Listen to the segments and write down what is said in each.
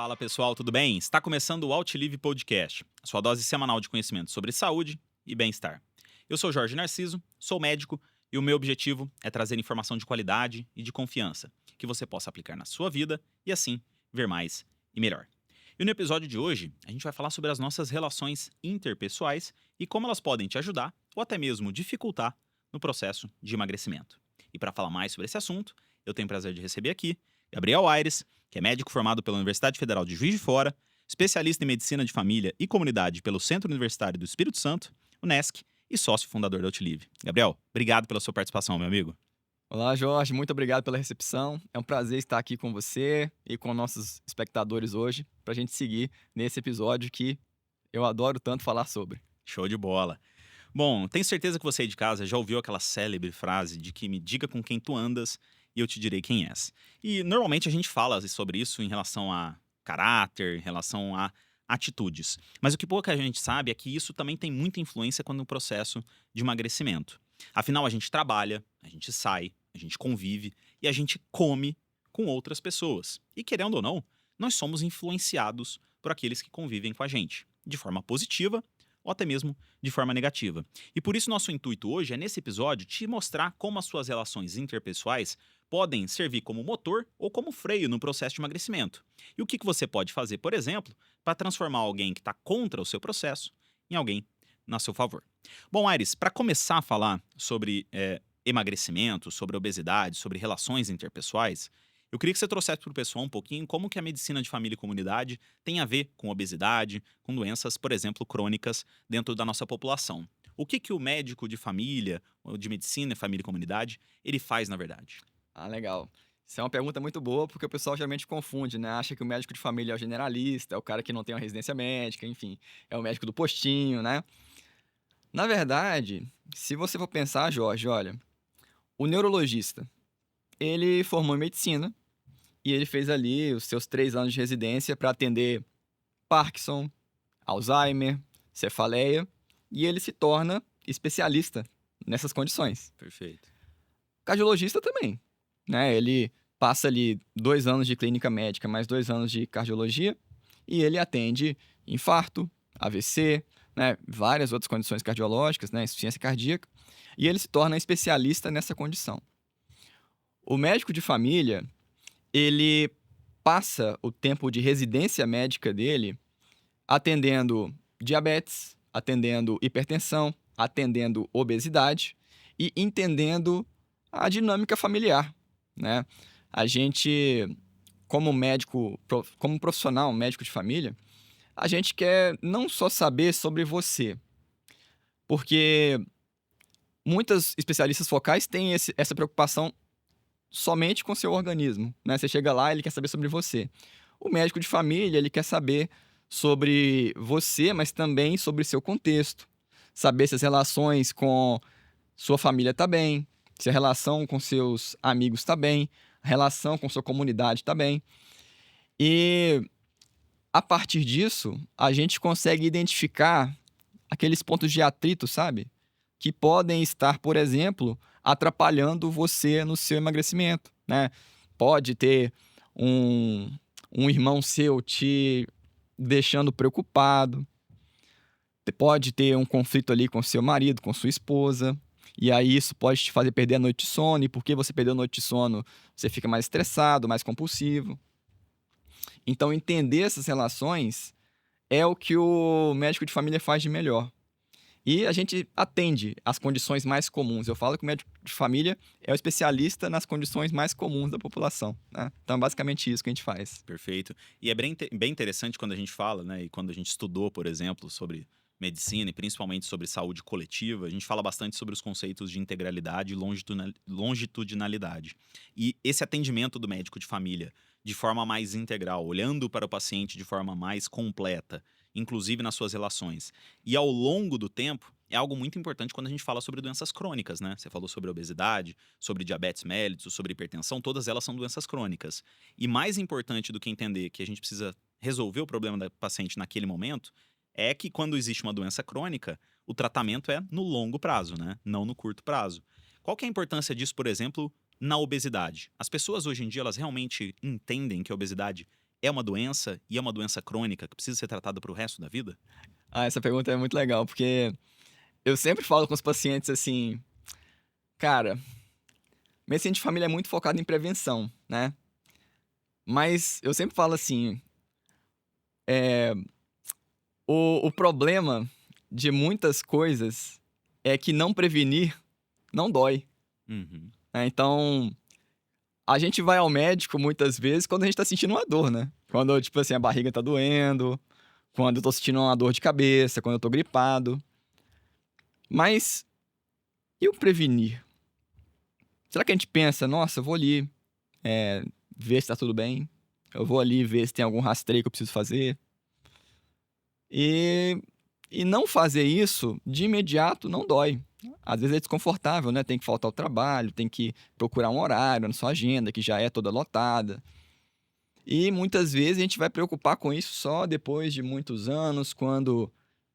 Fala pessoal, tudo bem? Está começando o Outlive Podcast, a sua dose semanal de conhecimento sobre saúde e bem-estar. Eu sou Jorge Narciso, sou médico e o meu objetivo é trazer informação de qualidade e de confiança que você possa aplicar na sua vida e assim ver mais e melhor. E no episódio de hoje, a gente vai falar sobre as nossas relações interpessoais e como elas podem te ajudar ou até mesmo dificultar no processo de emagrecimento. E para falar mais sobre esse assunto, eu tenho o prazer de receber aqui Gabriel Aires, que é médico formado pela Universidade Federal de Juiz de Fora, especialista em medicina de família e comunidade pelo Centro Universitário do Espírito Santo, UNESCO, e sócio fundador da Outlive. Gabriel, obrigado pela sua participação, meu amigo. Olá, Jorge, muito obrigado pela recepção. É um prazer estar aqui com você e com nossos espectadores hoje, para a gente seguir nesse episódio que eu adoro tanto falar sobre. Show de bola. Bom, tenho certeza que você aí de casa já ouviu aquela célebre frase de que me diga com quem tu andas e eu te direi quem és. E normalmente a gente fala sobre isso em relação a caráter, em relação a atitudes. Mas o que pouca gente sabe é que isso também tem muita influência quando no processo de emagrecimento. Afinal, a gente trabalha, a gente sai, a gente convive e a gente come com outras pessoas. E querendo ou não, nós somos influenciados por aqueles que convivem com a gente, de forma positiva ou até mesmo de forma negativa. E por isso nosso intuito hoje é, nesse episódio, te mostrar como as suas relações interpessoais podem servir como motor ou como freio no processo de emagrecimento. E o que você pode fazer, por exemplo, para transformar alguém que está contra o seu processo em alguém a seu favor. Bom, Aires, para começar a falar sobre emagrecimento, sobre obesidade, sobre relações interpessoais, eu queria que você trouxesse para o pessoal um pouquinho como que a medicina de família e comunidade tem a ver com obesidade, com doenças, por exemplo, crônicas dentro da nossa população. O que o médico de família, ou de medicina, família e comunidade, ele faz na verdade? Ah, legal. Isso é uma pergunta muito boa, porque o pessoal geralmente confunde, né? Acha que o médico de família é o generalista, é o cara que não tem uma residência médica, enfim, é o médico do postinho, né? Na verdade, se você for pensar, Jorge, olha, o neurologista, ele formou em medicina e ele fez ali os seus 3 anos de residência para atender Parkinson, Alzheimer, cefaleia, e ele se torna especialista nessas condições. Perfeito. Cardiologista também, né? Ele passa ali 2 anos de clínica médica, mais 2 anos de cardiologia, e ele atende infarto, AVC, né? Várias outras condições cardiológicas, né? Insuficiência cardíaca, e ele se torna especialista nessa condição. O médico de família, ele passa o tempo de residência médica dele atendendo diabetes, atendendo hipertensão, atendendo obesidade e entendendo a dinâmica familiar, né? A gente, como médico, como profissional, médico de família, a gente quer não só saber sobre você, porque muitas especialistas focais têm essa preocupação somente com seu organismo, né? Você chega lá, ele quer saber sobre você. O médico de família, ele quer saber sobre você, mas também sobre seu contexto. Saber se as relações com sua família tá bem, se a relação com seus amigos tá bem, a relação com sua comunidade tá bem. E a partir disso, a gente consegue identificar aqueles pontos de atrito, sabe? Que podem estar, por exemplo, atrapalhando você no seu emagrecimento, né? Pode ter um irmão seu te deixando preocupado, pode ter um conflito ali com seu marido, com sua esposa, e aí isso pode te fazer perder a noite de sono, e porque você perdeu a noite de sono, você fica mais estressado, mais compulsivo. Então, entender essas relações é o que o médico de família faz de melhor. E a gente atende as condições mais comuns. Eu falo que o médico de família é o especialista nas condições mais comuns da população, né? Então, é basicamente isso que a gente faz. Perfeito. E é bem interessante quando a gente fala, né, e quando a gente estudou, por exemplo, sobre medicina e principalmente sobre saúde coletiva, a gente fala bastante sobre os conceitos de integralidade e longitudinalidade. E esse atendimento do médico de família de forma mais integral, olhando para o paciente de forma mais completa, inclusive nas suas relações, e ao longo do tempo, é algo muito importante quando a gente fala sobre doenças crônicas, né? Você falou sobre obesidade, sobre diabetes mellitus, sobre hipertensão, todas elas são doenças crônicas. E mais importante do que entender que a gente precisa resolver o problema da paciente naquele momento, é que quando existe uma doença crônica, o tratamento é no longo prazo, né? Não no curto prazo. Qual que é a importância disso, por exemplo, na obesidade? As pessoas hoje em dia, elas realmente entendem que a obesidade é uma doença e é uma doença crônica que precisa ser tratada para o resto da vida? Ah, essa pergunta é muito legal, porque eu sempre falo com os pacientes assim, cara, medicina de família é muito focado em prevenção, né? Mas eu sempre falo assim, é, o problema de muitas coisas é que não prevenir não dói, Uhum. né? Então, a gente vai ao médico muitas vezes quando a gente tá sentindo uma dor, né? Quando, tipo assim, a barriga tá doendo, quando eu tô sentindo uma dor de cabeça, quando eu tô gripado. Mas e o prevenir? Será que a gente pensa, nossa, eu vou ali ver se tá tudo bem? Eu vou ali ver se tem algum rastreio que eu preciso fazer? E, e não fazer isso de imediato não dói. Às vezes é desconfortável, né? Tem que faltar ao trabalho, tem que procurar um horário na sua agenda, que já é toda lotada. E muitas vezes a gente vai preocupar com isso só depois de muitos anos, quando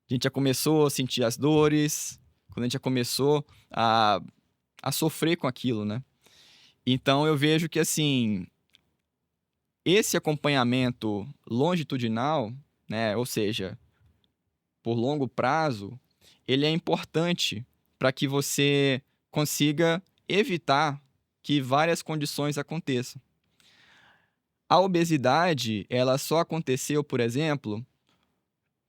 a gente já começou a sentir as dores, quando a gente já começou a sofrer com aquilo, né? Então eu vejo que, assim, esse acompanhamento longitudinal, né, ou seja, por longo prazo, ele é importante para que você consiga evitar que várias condições aconteçam. A obesidade, ela só aconteceu, por exemplo,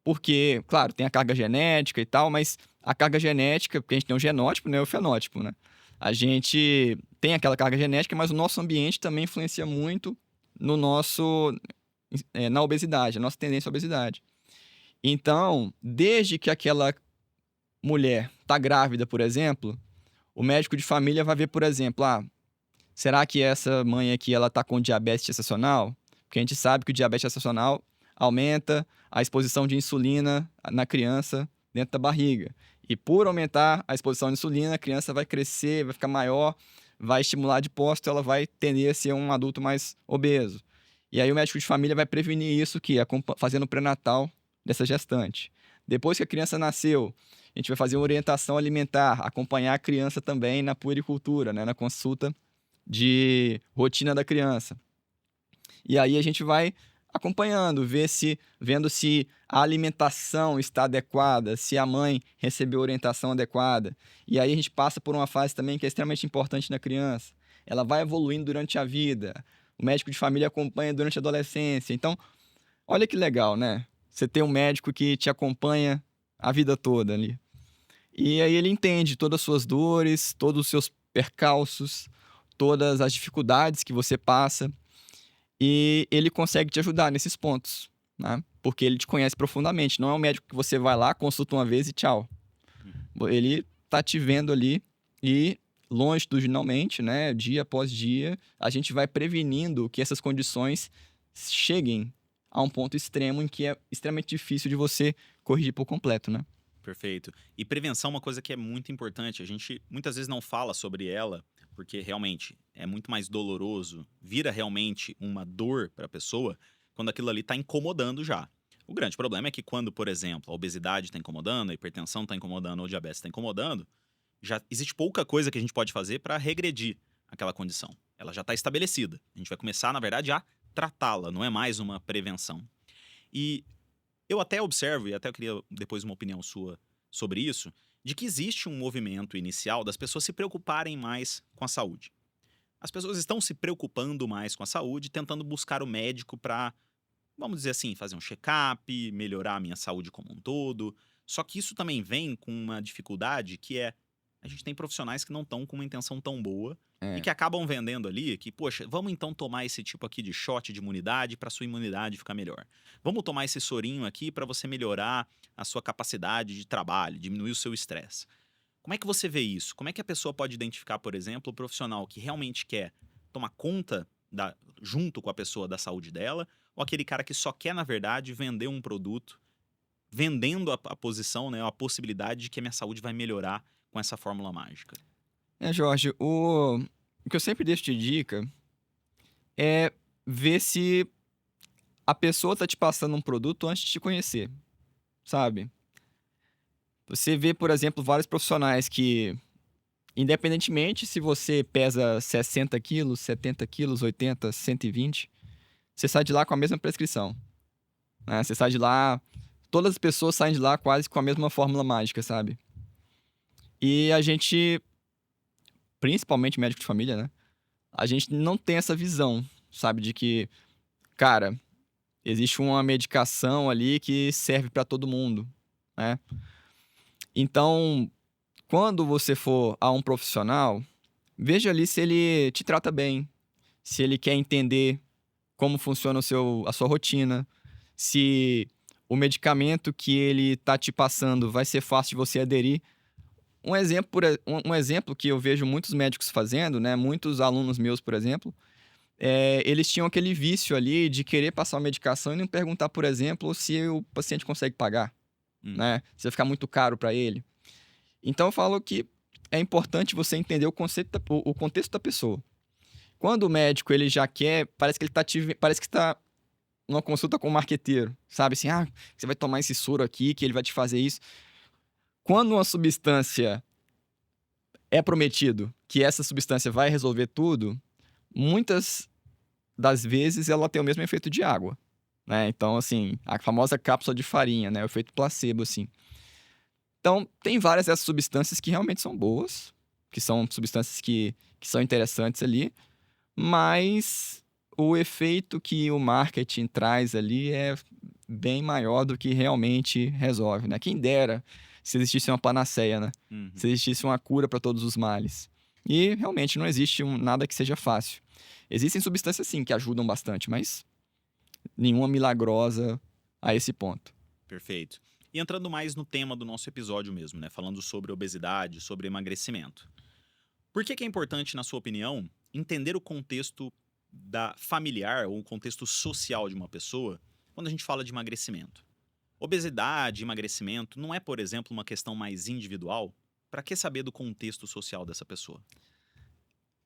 porque, claro, tem a carga genética e tal, mas a carga genética, porque a gente tem o genótipo, né, e o fenótipo, né? A gente tem aquela carga genética, mas o nosso ambiente também influencia muito no nosso, na obesidade, a nossa tendência à obesidade. Então, desde que aquela mulher está grávida, por exemplo, o médico de família vai ver, por exemplo, será que essa mãe aqui ela está com diabetes gestacional? Porque a gente sabe que o diabetes gestacional aumenta a exposição de insulina na criança dentro da barriga. E por aumentar a exposição de insulina, a criança vai crescer, vai ficar maior, vai estimular adipócito, ela vai tender a ser um adulto mais obeso. E aí o médico de família vai prevenir isso, que é fazendo o pré-natal dessa gestante. Depois que a criança nasceu, a gente vai fazer uma orientação alimentar, acompanhar a criança também na puericultura, né, na consulta de rotina da criança. E aí a gente vai acompanhando, vendo se a alimentação está adequada, se a mãe recebeu orientação adequada. E aí a gente passa por uma fase também que é extremamente importante na criança. Ela vai evoluindo durante a vida. O médico de família acompanha durante a adolescência. Então, olha que legal, né? Você ter um médico que te acompanha a vida toda ali. E aí ele entende todas as suas dores, todos os seus percalços, todas as dificuldades que você passa, e ele consegue te ajudar nesses pontos, né? Porque ele te conhece profundamente. Não é um médico que você vai lá, consulta uma vez e tchau. Ele tá te vendo ali e longitudinalmente, né, dia após dia, a gente vai prevenindo que essas condições cheguem a um ponto extremo em que é extremamente difícil de você corrigir por completo, né? Perfeito. E prevenção é uma coisa que é muito importante. A gente muitas vezes não fala sobre ela, porque realmente é muito mais doloroso, vira realmente uma dor para a pessoa quando aquilo ali está incomodando já. O grande problema é que quando, por exemplo, a obesidade está incomodando, a hipertensão está incomodando ou o diabetes está incomodando, já existe pouca coisa que a gente pode fazer para regredir aquela condição. Ela já está estabelecida. A gente vai começar, na verdade, a tratá-la, não é mais uma prevenção. E eu até observo, e até eu queria depois uma opinião sua sobre isso, de que existe um movimento inicial das pessoas se preocuparem mais com a saúde. As pessoas estão se preocupando mais com a saúde, tentando buscar o médico para, vamos dizer assim, fazer um check-up, melhorar a minha saúde como um todo. Só que isso também vem com uma dificuldade que é a gente tem profissionais que não estão com uma intenção tão boa e É. que acabam vendendo ali que, poxa, vamos então tomar esse tipo aqui de shot de imunidade para sua imunidade ficar melhor. Vamos tomar esse sorinho aqui para você melhorar a sua capacidade de trabalho, diminuir o seu estresse. Como é que você vê isso? Como é que a pessoa pode identificar, por exemplo, o profissional que realmente quer tomar conta junto com a pessoa da saúde dela, ou aquele cara que só quer, na verdade, vender um produto, vendendo a posição, né, a possibilidade de que a minha saúde vai melhorar com essa fórmula mágica? Jorge, o que eu sempre deixo de dica é ver se a pessoa tá te passando um produto antes de te conhecer, sabe? Você vê, por exemplo, vários profissionais que, independentemente se você pesa 60 quilos, 70 quilos, 80, 120, você sai de lá com a mesma prescrição, né? Você sai de lá, todas as pessoas saem de lá quase com a mesma fórmula mágica, sabe? E a gente, principalmente médico de família, né? A gente não tem essa visão, sabe? De que, cara, existe uma medicação ali que serve para todo mundo, né? Então, quando você for a um profissional, veja ali se ele te trata bem, se ele quer entender como funciona a sua rotina, se o medicamento que ele tá te passando vai ser fácil de você aderir. Um exemplo que eu vejo muitos médicos fazendo, né, muitos alunos meus, por exemplo, eles tinham aquele vício ali de querer passar uma medicação e não perguntar, por exemplo, se o paciente consegue pagar, Hum, né, se vai ficar muito caro para ele. Então eu falo que é importante você entender o contexto da pessoa. Quando o médico ele já quer, parece que tá numa consulta com o marqueteiro, sabe assim: "Ah, você vai tomar esse soro aqui que ele vai te fazer isso". Quando uma substância é prometido que essa substância vai resolver tudo, muitas das vezes ela tem o mesmo efeito de água, né. Então, assim, a famosa cápsula de farinha, né, o efeito placebo, assim. Então, tem várias dessas substâncias que realmente são boas, que são substâncias que são interessantes ali, mas o efeito que o marketing traz ali é bem maior do que realmente resolve, né. Quem dera se existisse uma panaceia, né, uhum. se existisse uma cura para todos os males. E realmente não existe nada que seja fácil. Existem substâncias sim que ajudam bastante, mas nenhuma milagrosa a esse ponto. Perfeito. E entrando mais no tema do nosso episódio mesmo, né? Falando sobre obesidade, sobre emagrecimento. Por que é importante, na sua opinião, entender o contexto da familiar ou o contexto social de uma pessoa quando a gente fala de emagrecimento? Obesidade, emagrecimento, não é, por exemplo, uma questão mais individual? Para que saber do contexto social dessa pessoa?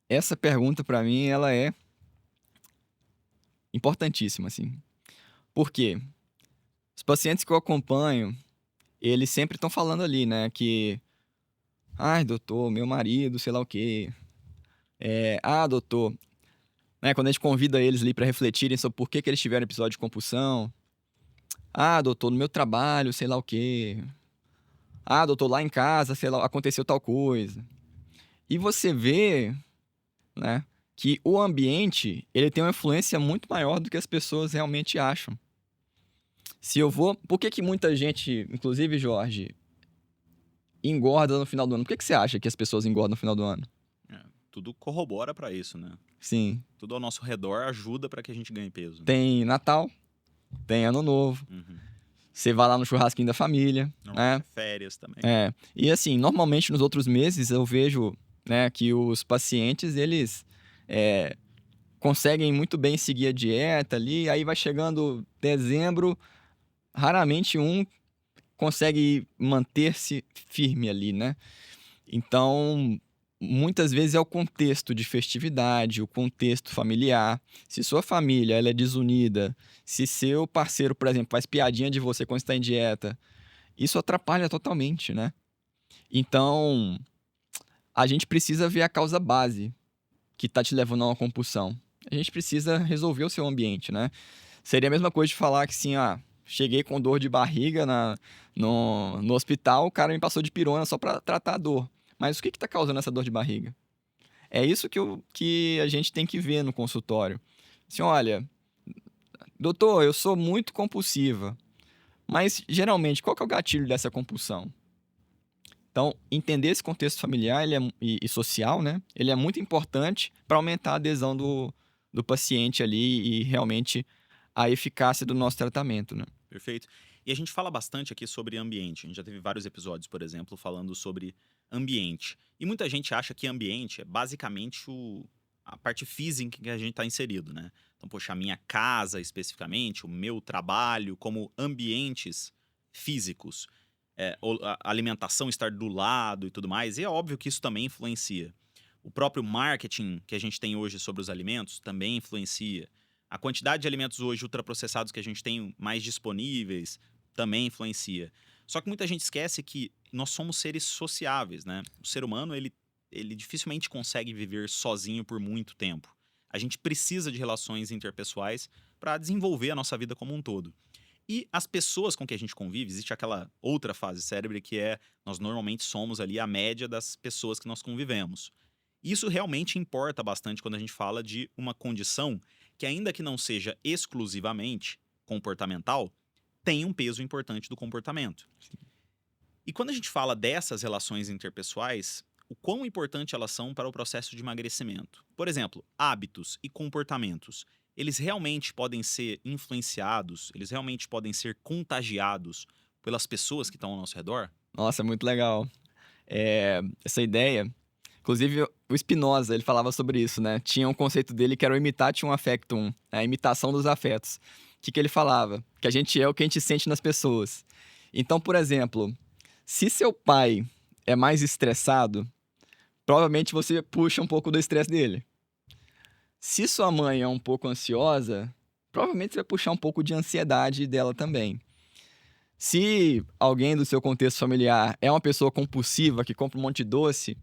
Essa pergunta para mim ela é importantíssima, assim. Por quê? Os pacientes que eu acompanho, eles sempre estão falando ali, né, que: "Ai, doutor, meu marido, sei lá o quê". "Ah, doutor", né, quando a gente convida eles ali para refletirem sobre por que que eles tiveram episódio de compulsão. "Ah, doutor, no meu trabalho, sei lá o quê". "Ah, doutor, lá em casa, sei lá, aconteceu tal coisa". E você vê, né, que o ambiente, ele tem uma influência muito maior do que as pessoas realmente acham. Se eu vou Por que que muita gente, inclusive Jorge, engorda no final do ano? Por que que você acha que as pessoas engordam no final do ano? É, tudo corrobora para isso, né? Sim, Tudo ao nosso redor ajuda para que a gente ganhe peso, né? tem Natal, tem Ano Novo, Uhum. você vai lá no churrasquinho da família, Normalmente né. é férias também. E assim, normalmente nos outros meses eu vejo, né, que os pacientes eles, eh, conseguem muito bem seguir a dieta ali, aí vai chegando dezembro, raramente um consegue manter-se firme ali, né. Então, muitas vezes é o contexto de festividade, o contexto familiar. Se sua família ela é desunida, se seu parceiro, por exemplo, faz piadinha de você quando está em dieta, isso atrapalha totalmente, né. Então, a gente precisa ver a causa base que está te levando a uma compulsão. A gente precisa resolver o seu ambiente, né. Seria a mesma coisa de falar que assim: "Ah, cheguei com dor de barriga no hospital, o cara me passou de pirona só para tratar a dor". Mas o que está causando essa dor de barriga? É isso que a gente tem que ver no consultório. Assim: "Olha, doutor, eu sou muito compulsiva, mas geralmente qual que é o gatilho dessa compulsão?". Então, entender esse contexto familiar e social, né, ele é muito importante para aumentar a adesão do paciente ali e realmente a eficácia do nosso tratamento, né. Perfeito. E a gente fala bastante aqui sobre ambiente. A gente já teve vários episódios, por exemplo, falando sobre ambiente. E muita gente acha que ambiente é basicamente a parte física em que a gente está inserido, né? Então, poxa, a minha casa especificamente, o meu trabalho, como ambientes físicos, a alimentação estar do lado e tudo mais. E é óbvio que isso também influencia. O próprio marketing que a gente tem hoje sobre os alimentos também influencia. A quantidade de alimentos hoje ultraprocessados que a gente tem mais disponíveis também influencia. Só que muita gente esquece que nós somos seres sociáveis, né? O ser humano, ele dificilmente consegue viver sozinho por muito tempo. A gente precisa de relações interpessoais para desenvolver a nossa vida como um todo. E as pessoas com que a gente convive, existe aquela outra fase cérebro que é nós normalmente somos ali a média das pessoas que nós convivemos. Isso realmente importa bastante quando a gente fala de uma condição que, ainda que não seja exclusivamente comportamental, tem um peso importante do comportamento. E quando a gente fala dessas relações interpessoais, o quão importante elas são para o processo de emagrecimento? Por exemplo, hábitos e comportamentos, eles realmente podem ser influenciados, eles realmente podem ser contagiados pelas pessoas que estão ao nosso redor? Nossa, muito legal. Essa ideia. Inclusive, o Spinoza, ele falava sobre isso, né? Tinha um conceito dele que era o imitatio affectum, a imitação dos afetos. O que ele falava? Que a gente é o que a gente sente nas pessoas. Então, por exemplo, se seu pai é mais estressado, provavelmente você puxa um pouco do estresse dele. Se sua mãe é um pouco ansiosa, provavelmente você vai puxar um pouco de ansiedade dela também. Se alguém do seu contexto familiar é uma pessoa compulsiva, que compra um monte de doce,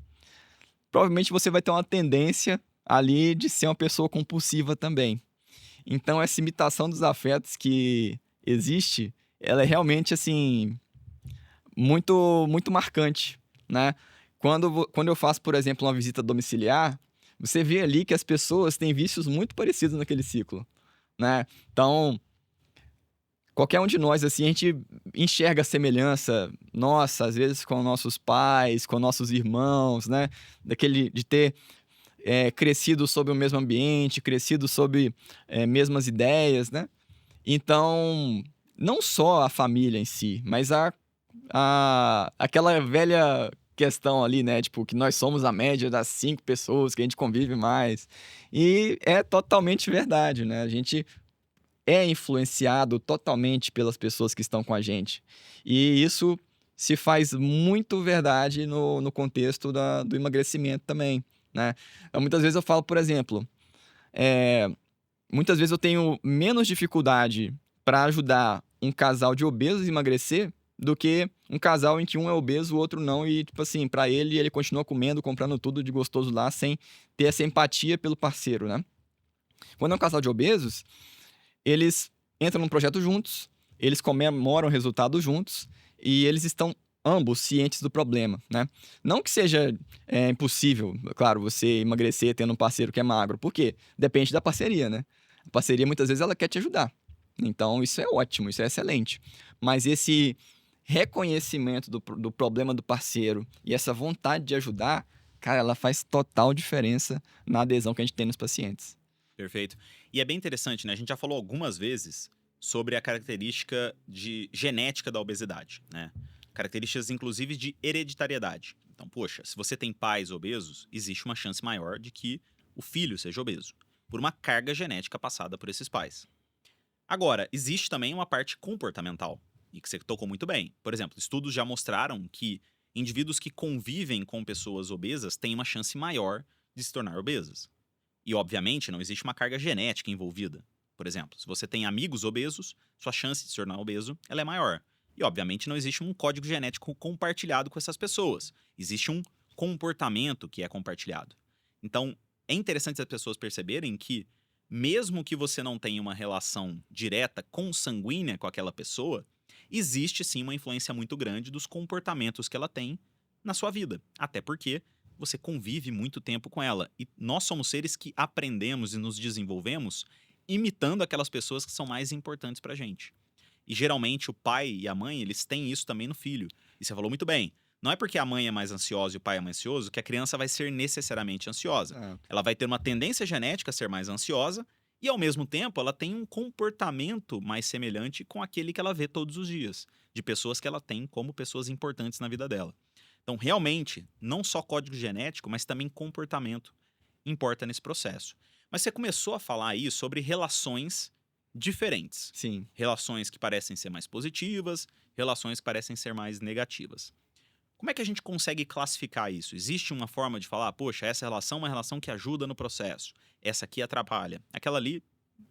provavelmente você vai ter uma tendência ali de ser uma pessoa compulsiva também. Então, essa imitação dos afetos que existe, ela é realmente, assim, muito marcante, né? Quando eu faço, por exemplo, uma visita domiciliar, você vê ali que as pessoas têm vícios muito parecidos naquele ciclo, né? Então, qualquer um de nós, assim, a gente enxerga a semelhança nossa, às vezes com nossos pais, com nossos irmãos, né? De ter crescido sob o mesmo ambiente, crescido sob mesmas ideias, né? Então, não só a família em si, mas aquela velha questão ali, né? Tipo, que nós somos a média das 5 pessoas que a gente convive mais. E é totalmente verdade, né? A gente é influenciado totalmente pelas pessoas que estão com a gente. E isso se faz muito verdade no contexto do emagrecimento também, né? Muitas vezes eu falo, por exemplo, muitas vezes eu tenho menos dificuldade para ajudar um casal de obesos a emagrecer do que um casal em que um é obeso, o outro não, e, tipo assim, para ele continua comendo, comprando tudo de gostoso lá, sem ter essa empatia pelo parceiro, né? Quando é um casal de obesos, eles entram num projeto juntos, eles comemoram o resultado juntos e eles estão ambos cientes do problema, né? Não que seja impossível, claro, você emagrecer tendo um parceiro que é magro, porque depende da parceria, né? A parceria, muitas vezes, ela quer te ajudar. Então, isso é ótimo, isso é excelente. Mas esse reconhecimento do problema do parceiro e essa vontade de ajudar, cara, ela faz total diferença na adesão que a gente tem nos pacientes. Perfeito. E é bem interessante, né? A gente já falou algumas vezes sobre a característica de genética da obesidade, né? Características, inclusive, de hereditariedade. Então, poxa, se você tem pais obesos, existe uma chance maior de que o filho seja obeso, por uma carga genética passada por esses pais. Agora, existe também uma parte comportamental, e que você tocou muito bem. Por exemplo, estudos já mostraram que indivíduos que convivem com pessoas obesas têm uma chance maior de se tornar obesas. E, obviamente, não existe uma carga genética envolvida. Por exemplo, se você tem amigos obesos, sua chance de se tornar obeso ela é maior. E, obviamente, não existe um código genético compartilhado com essas pessoas. Existe um comportamento que é compartilhado. Então, é interessante as pessoas perceberem que, mesmo que você não tenha uma relação direta consanguínea com aquela pessoa, existe sim uma influência muito grande dos comportamentos que ela tem na sua vida. Até porque você convive muito tempo com ela. E nós somos seres que aprendemos e nos desenvolvemos imitando aquelas pessoas que são mais importantes pra gente. E geralmente o pai e a mãe, eles têm isso também no filho. E você falou muito bem. Não é porque a mãe é mais ansiosa e o pai é mais ansioso que a criança vai ser necessariamente ansiosa. Ela vai ter uma tendência genética a ser mais ansiosa e, ao mesmo tempo, ela tem um comportamento mais semelhante com aquele que ela vê todos os dias, de pessoas que ela tem como pessoas importantes na vida dela. Então, realmente, não só código genético, mas também comportamento importa nesse processo. Mas você começou a falar aí sobre relações diferentes. Sim. Relações que parecem ser mais positivas, relações que parecem ser mais negativas. Como é que a gente consegue classificar isso? Existe uma forma de falar, poxa, essa relação é uma relação que ajuda no processo, essa aqui atrapalha, aquela ali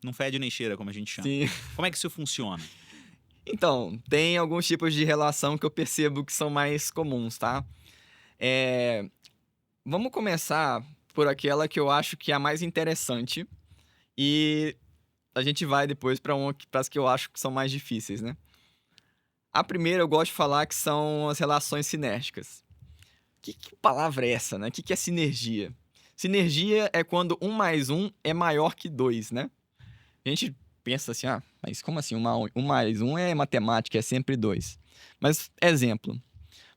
não fede nem cheira, como a gente chama. Sim. Como é que isso funciona? Então, tem alguns tipos de relação que eu percebo que são mais comuns, tá? Vamos começar por aquela que eu acho que é a mais interessante e a gente vai depois para as que eu acho que são mais difíceis, né? A primeira eu gosto de falar que são as relações sinérgicas. Que palavra é essa, né? Que é sinergia? Sinergia é quando 1 mais 1 é maior que 2, né? A gente pensa assim, mas como assim? 1 mais 1 é matemática, é sempre 2. Mas, exemplo,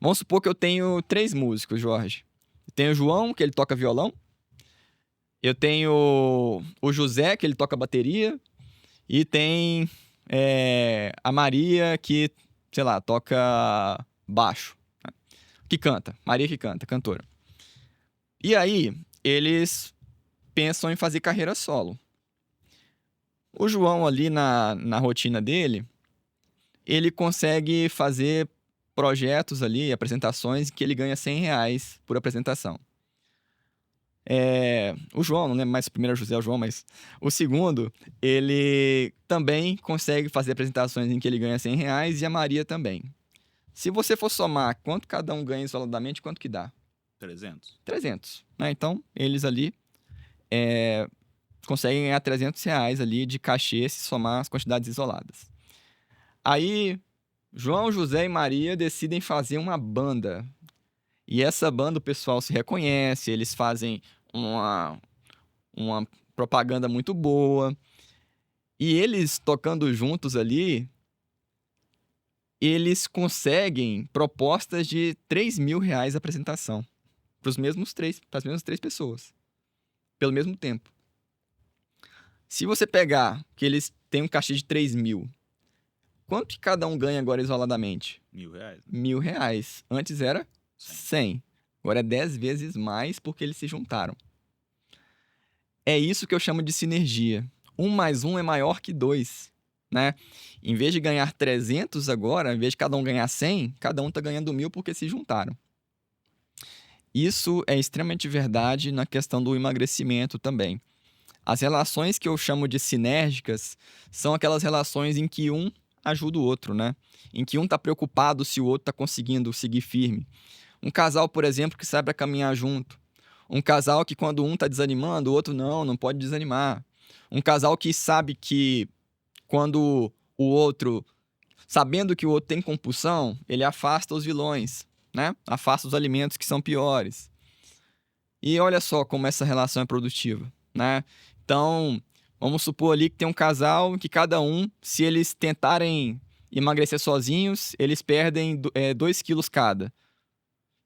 vamos supor que eu tenho 3 músicos, Jorge. Eu tenho o João, que ele toca violão. Eu tenho o José, que ele toca bateria. E tem a Maria, que, sei lá, toca baixo. Que canta. Maria que canta, cantora. E aí, eles pensam em fazer carreira solo. O João ali na rotina dele, ele consegue fazer projetos ali, apresentações, que ele ganha R$ 100 por apresentação. O João, não lembro mais se o primeiro é o José ou o João, mas o segundo, ele também consegue fazer apresentações em que ele ganha R$ 100 e a Maria também. Se você for somar quanto cada um ganha isoladamente, quanto que dá? 300. 300, né? Então, eles ali conseguem ganhar R$ 300 ali de cachê se somar as quantidades isoladas. Aí, João, José e Maria decidem fazer uma banda. E essa banda o pessoal se reconhece, eles fazem uma propaganda muito boa. E eles tocando juntos ali, eles conseguem propostas de R$ 3.000 a apresentação. Para as mesmas 3 pessoas. Pelo mesmo tempo. Se você pegar que eles têm um cachê de 3.000, quanto que cada um ganha agora isoladamente? R$ 1.000. R$ 1.000. Antes era 100. Agora é 10 vezes mais porque eles se juntaram. É isso que eu chamo de sinergia. 1 mais 1 é maior que 2, né? Em vez de ganhar 300 agora, em vez de cada um ganhar 100, cada um está ganhando 1.000 porque se juntaram. Isso é extremamente verdade na questão do emagrecimento também. As relações que eu chamo de sinérgicas são aquelas relações em que um ajuda o outro, né? Em que um está preocupado se o outro está conseguindo seguir firme. Um casal, por exemplo, que sai para caminhar junto. Um casal que quando um está desanimando, o outro não pode desanimar. Um casal que sabe que quando o outro, sabendo que o outro tem compulsão, ele afasta os vilões, né? Afasta os alimentos que são piores. E olha só como essa relação é produtiva, né? Então, vamos supor ali que tem um casal que cada um, se eles tentarem emagrecer sozinhos, eles perdem 2 quilos cada.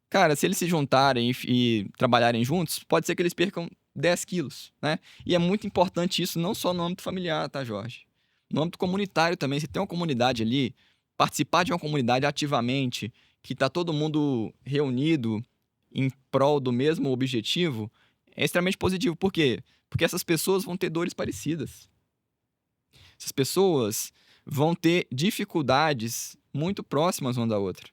Cara, se eles se juntarem e trabalharem juntos, pode ser que eles percam 10 quilos, né? E é muito importante isso, não só no âmbito familiar, tá, Jorge? No âmbito comunitário também, se tem uma comunidade ali, participar de uma comunidade ativamente, que tá todo mundo reunido em prol do mesmo objetivo, é extremamente positivo. Por quê? Porque essas pessoas vão ter dores parecidas. Essas pessoas vão ter dificuldades muito próximas uma da outra.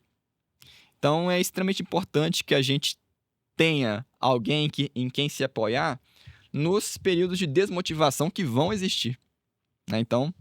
Então, é extremamente importante que a gente tenha alguém em quem se apoiar nos períodos de desmotivação que vão existir, né? Então,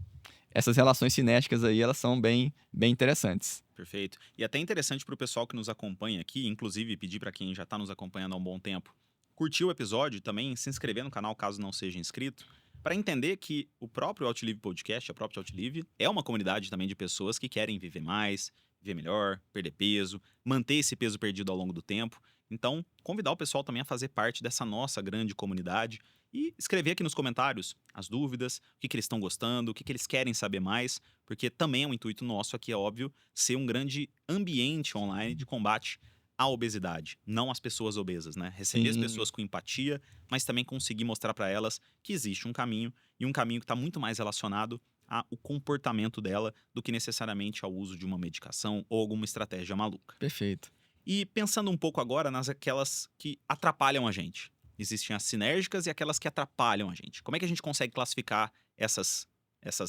essas relações cinéticas aí, elas são bem, bem interessantes. Perfeito. E até interessante para o pessoal que nos acompanha aqui, inclusive pedir para quem já está nos acompanhando há um bom tempo, curtir o episódio e também se inscrever no canal caso não seja inscrito, para entender que o próprio Outlive Podcast, a própria Outlive, é uma comunidade também de pessoas que querem viver mais, viver melhor, perder peso, manter esse peso perdido ao longo do tempo. Então, convidar o pessoal também a fazer parte dessa nossa grande comunidade e escrever aqui nos comentários as dúvidas, o que eles estão gostando, o que eles querem saber mais, porque também é um intuito nosso aqui, é óbvio, ser um grande ambiente online de combate à obesidade, não às pessoas obesas, né? Receber as pessoas com empatia, mas também conseguir mostrar para elas que existe um caminho, e um caminho que está muito mais relacionado ao comportamento dela do que necessariamente ao uso de uma medicação ou alguma estratégia maluca. Perfeito. E pensando um pouco agora nas aquelas que atrapalham a gente. Existem as sinérgicas e aquelas que atrapalham a gente. Como é que a gente consegue classificar essas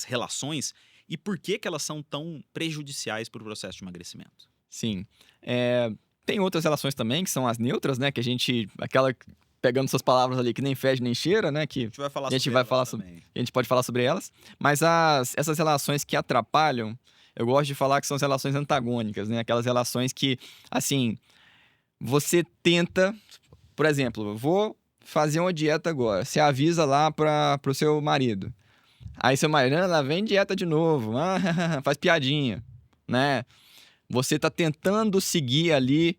relações e por que elas são tão prejudiciais para o processo de emagrecimento? Sim. Tem outras relações também, que são as neutras, né? Que a gente... Pegando essas palavras ali que nem fede nem cheira, né? Que A gente vai falar a gente sobre vai elas falar também. a gente pode falar sobre elas. Mas essas relações que atrapalham, eu gosto de falar que são as relações antagônicas, né? Aquelas relações que, assim, você tenta... Por exemplo, eu vou fazer uma dieta agora. Você avisa lá pro seu marido. Aí seu marido, "Ah, lá vem dieta de novo, ah, faz piadinha, né? Você tá tentando seguir ali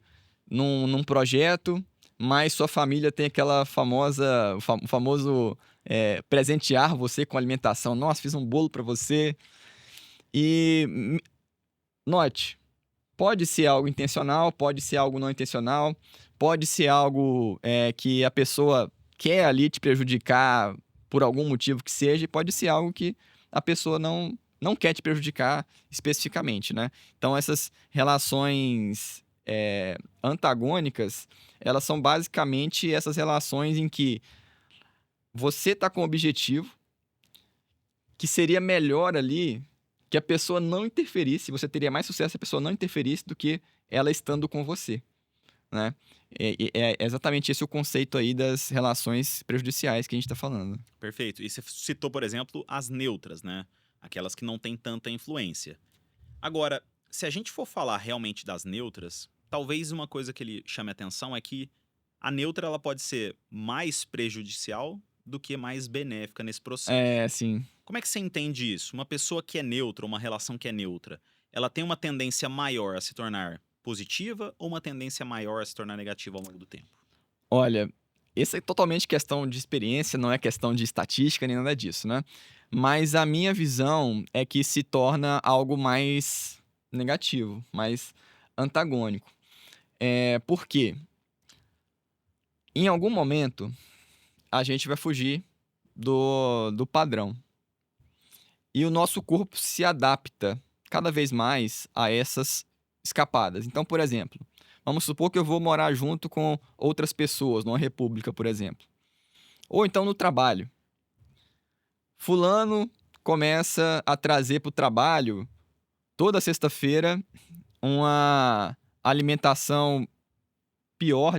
num projeto, mas sua família tem aquela famosa, o famoso presentear você com alimentação. Nossa, fiz um bolo para você. E note, pode ser algo intencional, pode ser algo não intencional, pode ser algo que a pessoa quer ali te prejudicar por algum motivo que seja, e pode ser algo que a pessoa não quer te prejudicar especificamente, né? Então, essas relações antagônicas, elas são basicamente essas relações em que você está com um objetivo que seria melhor ali que a pessoa não interferisse, você teria mais sucesso se a pessoa não interferisse do que ela estando com você, né? É exatamente esse o conceito aí das relações prejudiciais que a gente está falando. Perfeito. E você citou, por exemplo, as neutras, né? Aquelas que não têm tanta influência. Agora, se a gente for falar realmente das neutras, talvez uma coisa que ele chame a atenção é que a neutra ela pode ser mais prejudicial do que mais benéfica nesse processo. É, sim. Como é que você entende isso? Uma pessoa que é neutra, uma relação que é neutra, ela tem uma tendência maior a se tornar positiva ou uma tendência maior a se tornar negativa ao longo do tempo? Olha, isso é totalmente questão de experiência, não é questão de estatística nem nada disso, né? Mas a minha visão é que se torna algo mais negativo, mais antagônico. Por quê? Em algum momento, a gente vai fugir do padrão. E o nosso corpo se adapta cada vez mais a essas escapadas. Então, por exemplo, vamos supor que eu vou morar junto com outras pessoas, numa república, por exemplo. Ou então no trabalho. Fulano começa a trazer para o trabalho, toda sexta-feira, uma alimentação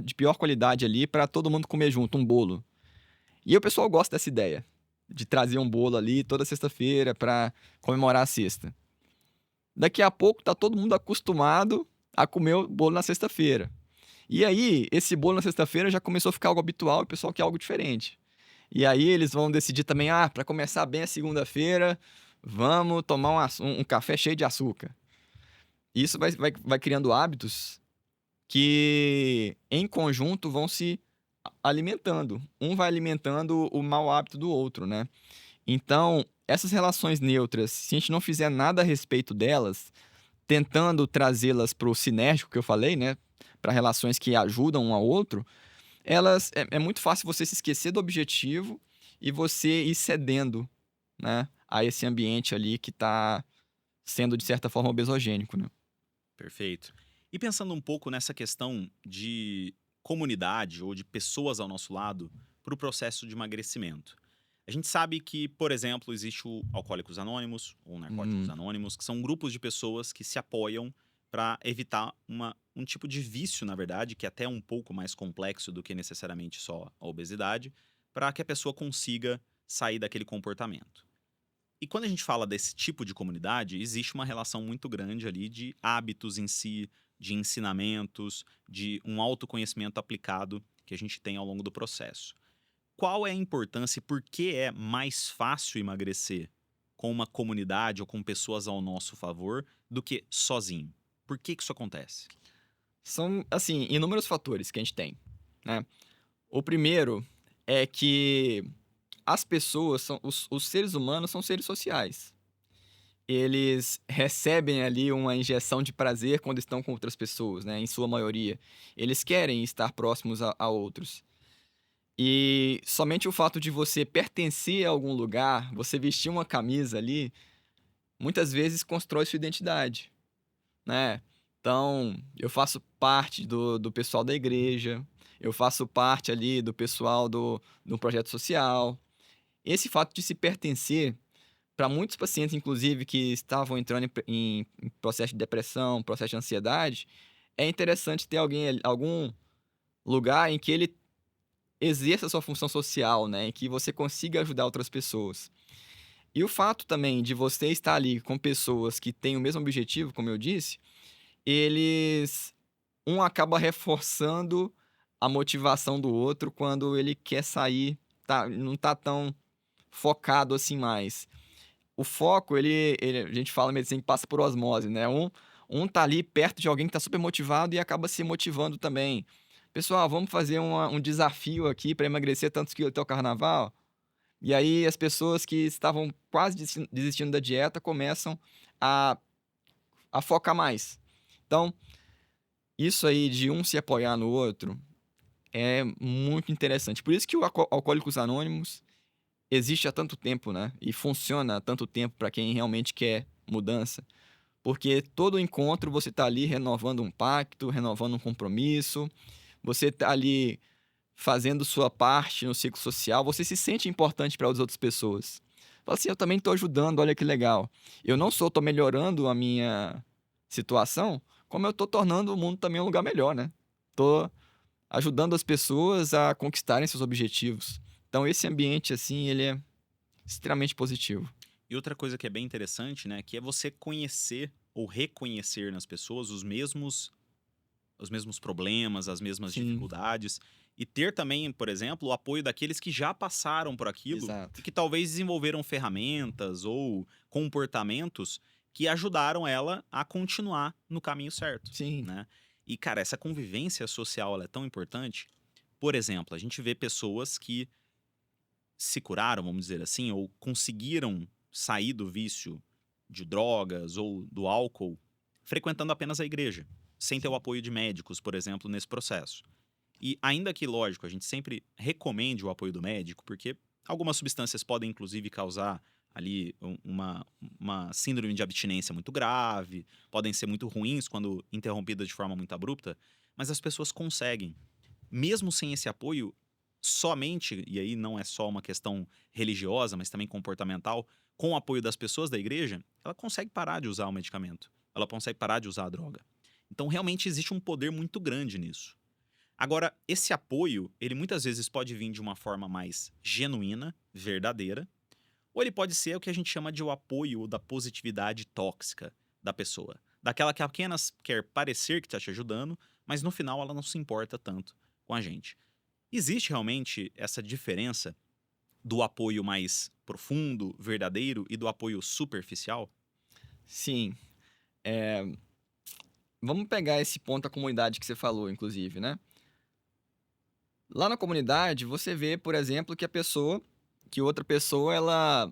de pior qualidade ali para todo mundo comer junto, um bolo. E o pessoal gosta dessa ideia, de trazer um bolo ali toda sexta-feira para comemorar a sexta. Daqui a pouco tá todo mundo acostumado a comer o bolo na sexta-feira. E aí, esse bolo na sexta-feira já começou a ficar algo habitual e o pessoal quer algo diferente. E aí eles vão decidir também, para começar bem a segunda-feira, vamos tomar um café cheio de açúcar. Isso vai criando hábitos que, em conjunto, vão se alimentando. Um vai alimentando o mau hábito do outro, né? Então, essas relações neutras, se a gente não fizer nada a respeito delas, tentando trazê-las para o sinérgico que eu falei, né? Para relações que ajudam um ao outro, elas é muito fácil você se esquecer do objetivo e você ir cedendo, né, a esse ambiente ali que está sendo, de certa forma, obesogênico, né? Perfeito. E pensando um pouco nessa questão de comunidade ou de pessoas ao nosso lado para o processo de emagrecimento. A gente sabe que, por exemplo, existe o Alcoólicos Anônimos ou Narcóticos Hum, Anônimos, que são grupos de pessoas que se apoiam para evitar um tipo de vício, na verdade, que é até um pouco mais complexo do que necessariamente só a obesidade, para que a pessoa consiga sair daquele comportamento. E quando a gente fala desse tipo de comunidade, existe uma relação muito grande ali de hábitos em si, de ensinamentos, de um autoconhecimento aplicado que a gente tem ao longo do processo. Qual é a importância e por que é mais fácil emagrecer com uma comunidade ou com pessoas ao nosso favor do que sozinho? Por que isso acontece? São, assim, inúmeros fatores que a gente tem, né? O primeiro é que as pessoas, os seres humanos são seres sociais. Eles recebem ali uma injeção de prazer quando estão com outras pessoas, né? Em sua maioria. Eles querem estar próximos a outros. E somente o fato de você pertencer a algum lugar, você vestir uma camisa ali, muitas vezes constrói sua identidade, né? Então, eu faço parte do pessoal da igreja, eu faço parte ali do pessoal do projeto social. Esse fato de se pertencer, para muitos pacientes, inclusive, que estavam entrando em processo de depressão, processo de ansiedade, é interessante ter algum lugar em que ele exerça a sua função social, né? Em que você consiga ajudar outras pessoas. E o fato também de você estar ali com pessoas que têm o mesmo objetivo, como eu disse, eles um acaba reforçando a motivação do outro quando ele quer sair, não tá tão focado assim mais. o foco, a gente fala em medicina que passa por osmose, né? Um tá ali perto de alguém que tá super motivado e acaba se motivando também. Pessoal, vamos fazer um desafio aqui para emagrecer tantos quilos até o carnaval? E aí as pessoas que estavam quase desistindo da dieta começam a, a focar mais. Então, isso aí de um se apoiar no outro é muito interessante. Por isso que o Alcoólicos Anônimos existe há tanto tempo, né? E funciona há tanto tempo para quem realmente quer mudança. Porque todo encontro você tá ali renovando um pacto, renovando um compromisso, você tá ali fazendo sua parte no ciclo social, você se sente importante para as outras pessoas. Fala assim, eu também estou ajudando, olha que legal. Eu não só estou melhorando a minha situação, como eu estou tornando o mundo também um lugar melhor, né? Tô ajudando as pessoas a conquistarem seus objetivos. Então esse ambiente, assim, ele é extremamente positivo. E outra coisa que é bem interessante, né, que é você conhecer ou reconhecer nas pessoas os mesmos problemas, as mesmas Sim, dificuldades e ter também, por exemplo, o apoio daqueles que já passaram por aquilo e exato. que talvez desenvolveram ferramentas ou comportamentos que ajudaram ela a continuar no caminho certo, Sim, né? E cara, essa convivência social ela é tão importante. Por exemplo, a gente vê pessoas que se curaram, vamos dizer assim, ou conseguiram sair do vício de drogas ou do álcool frequentando apenas a igreja, sem ter o sim, apoio de médicos, por exemplo, nesse processo. E ainda que, lógico, a gente sempre recomende o apoio do médico, porque algumas substâncias podem, inclusive, causar ali uma síndrome de abstinência muito grave, podem ser muito ruins quando interrompidas de forma muito abrupta, mas as pessoas conseguem mesmo sem esse apoio, somente, e aí não é só uma questão religiosa, mas também comportamental, com o apoio das pessoas da igreja, ela consegue parar de usar o medicamento. Ela consegue parar de usar a droga. Então, realmente existe um poder muito grande nisso. Agora, esse apoio, ele muitas vezes pode vir de uma forma mais genuína, verdadeira, ou ele pode ser o que a gente chama de o apoio da positividade tóxica da pessoa. Daquela que apenas quer parecer que está te ajudando, mas no final ela não se importa tanto com a gente. Existe realmente essa diferença do apoio mais profundo, verdadeiro e do apoio superficial? sim. Vamos pegar esse ponto da comunidade que você falou, inclusive, né? Lá na comunidade, você vê, por exemplo, que outra pessoa, ela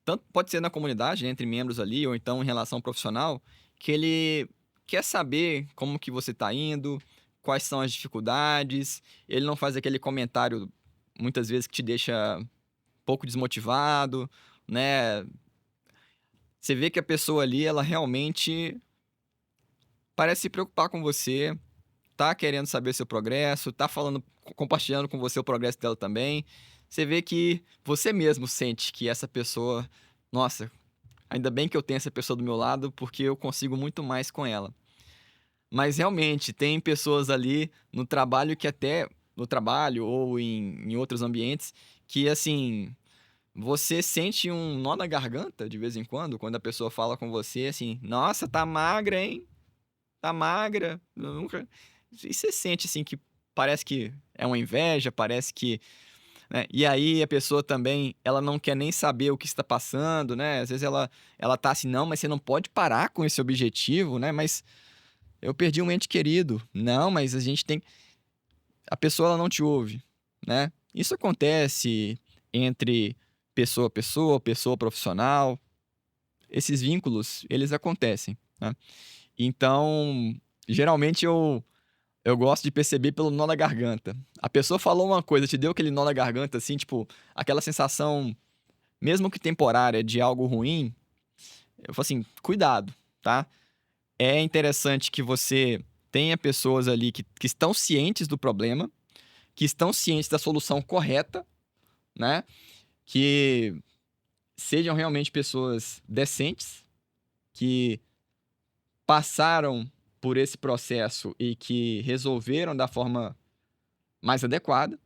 tanto pode ser na comunidade, entre membros ali, ou então em relação profissional, que ele quer saber como que você está indo, quais são as dificuldades. Ele não faz aquele comentário muitas vezes que te deixa um pouco desmotivado, né? Você vê que a pessoa ali, ela realmente parece se preocupar com você, tá querendo saber seu progresso, tá falando, compartilhando com você o progresso dela também. Você vê que você mesmo sente que essa pessoa, nossa, ainda bem que eu tenho essa pessoa do meu lado, porque eu consigo muito mais com ela. Mas realmente tem pessoas ali no trabalho que até no trabalho ou em outros ambientes que assim, você sente um nó na garganta de vez em quando a pessoa fala com você assim: "Nossa, tá magra, hein? Tá magra". Nunca e você sente, assim, que parece que é uma inveja, parece que, né, e aí a pessoa também, ela não quer nem saber o que está passando, né, às vezes ela tá assim: "Não, mas você não pode parar com esse objetivo, né, mas eu perdi um ente querido". "Não, mas a gente tem". A pessoa ela não te ouve, né. Isso acontece entre pessoa a pessoa, pessoa profissional, esses vínculos, eles acontecem, né. Então, geralmente eu gosto de perceber pelo nó na garganta. A pessoa falou uma coisa, te deu aquele nó na garganta, assim, tipo, aquela sensação, mesmo que temporária, de algo ruim, eu falo assim: cuidado, tá? É interessante que você tenha pessoas ali que estão cientes do problema, que estão cientes da solução correta, né? Que sejam realmente pessoas decentes, que passaram por esse processo e que resolveram da forma mais adequada.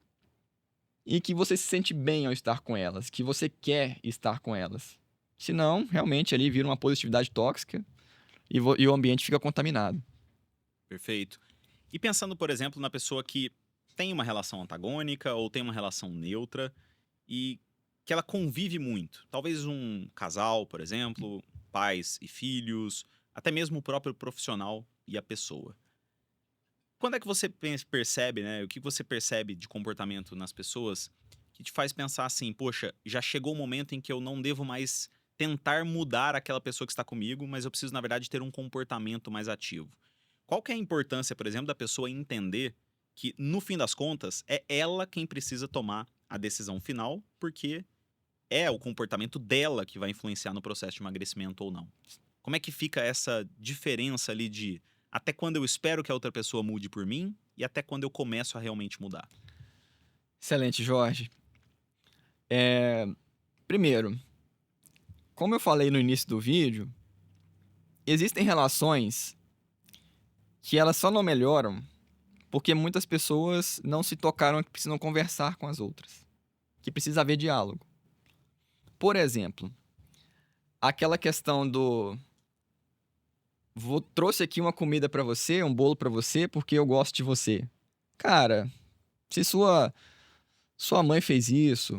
E que você se sente bem ao estar com elas, que você quer estar com elas. Senão, realmente ali vira uma positividade tóxica e o ambiente fica contaminado. Perfeito. E pensando, por exemplo, na pessoa que tem uma relação antagônica ou tem uma relação neutra e que ela convive muito. Talvez um casal, por exemplo, pais e filhos, até mesmo o próprio profissional e a pessoa. Quando é que você percebe, né? O que você percebe de comportamento nas pessoas que te faz pensar assim, poxa, já chegou o momento em que eu não devo mais tentar mudar aquela pessoa que está comigo, mas eu preciso, na verdade, ter um comportamento mais ativo. Qual que é a importância, por exemplo, da pessoa entender que, no fim das contas, é ela quem precisa tomar a decisão final, porque é o comportamento dela que vai influenciar no processo de emagrecimento ou não? Como é que fica essa diferença ali de até quando eu espero que a outra pessoa mude por mim e até quando eu começo a realmente mudar? Excelente, Jorge. Primeiro, como eu falei no início do vídeo, existem relações que elas só não melhoram porque muitas pessoas não se tocaram que precisam conversar com as outras, que precisa haver diálogo. Por exemplo, aquela questão do trouxe aqui uma comida pra você, um bolo pra você, porque eu gosto de você. Cara, se sua mãe fez isso,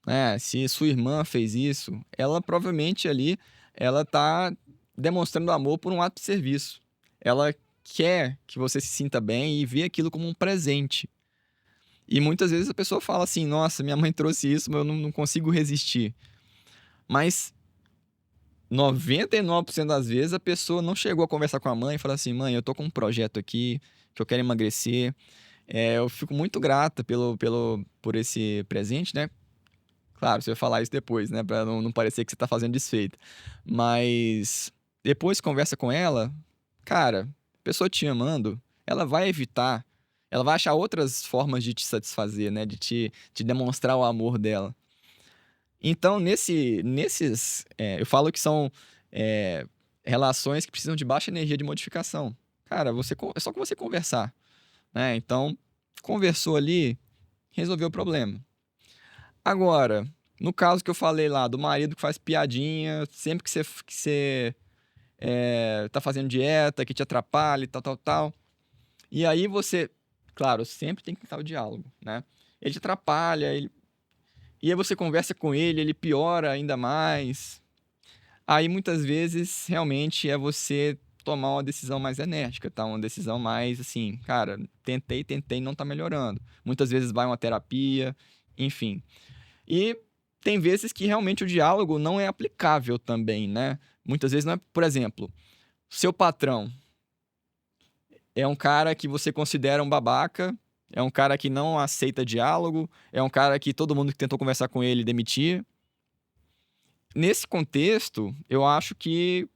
né? Se sua irmã fez isso, ela provavelmente ali ela tá demonstrando amor por um ato de serviço. Ela quer que você se sinta bem e vê aquilo como um presente. E muitas vezes a pessoa fala assim: "Nossa, minha mãe trouxe isso, mas eu não consigo resistir". Mas 99% das vezes a pessoa não chegou a conversar com a mãe e falar assim: "Mãe, eu tô com um projeto aqui, que eu quero emagrecer. Eu fico muito grata por esse presente", né. Claro, você vai falar isso depois, né, pra não parecer que você tá fazendo desfeita. Mas depois conversa com ela, cara, a pessoa te amando, ela vai evitar, ela vai achar outras formas de te satisfazer, né, de te demonstrar o amor dela. Então eu falo que são, eh, relações que precisam de baixa energia de modificação. Cara, é só com você conversar, né, então conversou ali, resolveu o problema. Agora, no caso que eu falei lá do marido que faz piadinha sempre que você tá fazendo dieta, que te atrapalha e tal, tal, tal, e aí você claro, sempre tem que tentar o diálogo, né. Ele te atrapalha, e aí você conversa com ele, ele piora ainda mais. Aí muitas vezes realmente é você tomar uma decisão mais enérgica, tá, uma decisão mais assim: "Cara, tentei, tentei, não tá melhorando". Muitas vezes vai uma terapia, enfim. E tem vezes que realmente o diálogo não é aplicável também, né. Muitas vezes não é por exemplo, seu patrão é um cara que você considera um babaca, é um cara que não aceita diálogo, é um cara que todo mundo que tentou conversar com ele demitia. Nesse contexto, eu acho que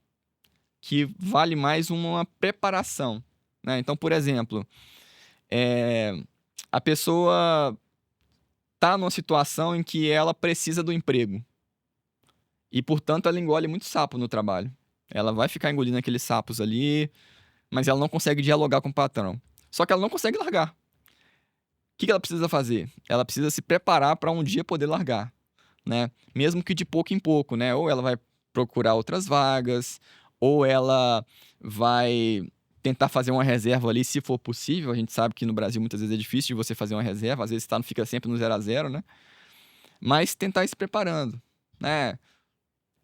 vale mais uma preparação, né. Então, por exemplo, eh, a pessoa tá numa situação em que ela precisa do emprego e, portanto, ela engole muito sapo no trabalho. Ela vai ficar engolindo aqueles sapos ali, mas ela não consegue dialogar com o patrão. Só que ela não consegue largar. O que que ela precisa fazer? Ela precisa se preparar para um dia poder largar, né, mesmo que de pouco em pouco, né, ou ela vai procurar outras vagas, ou ela vai tentar fazer uma reserva ali, se for possível. A gente sabe que no Brasil muitas vezes é difícil de você fazer uma reserva, às vezes fica sempre no 0 a 0, né, mas tentar ir se preparando, né,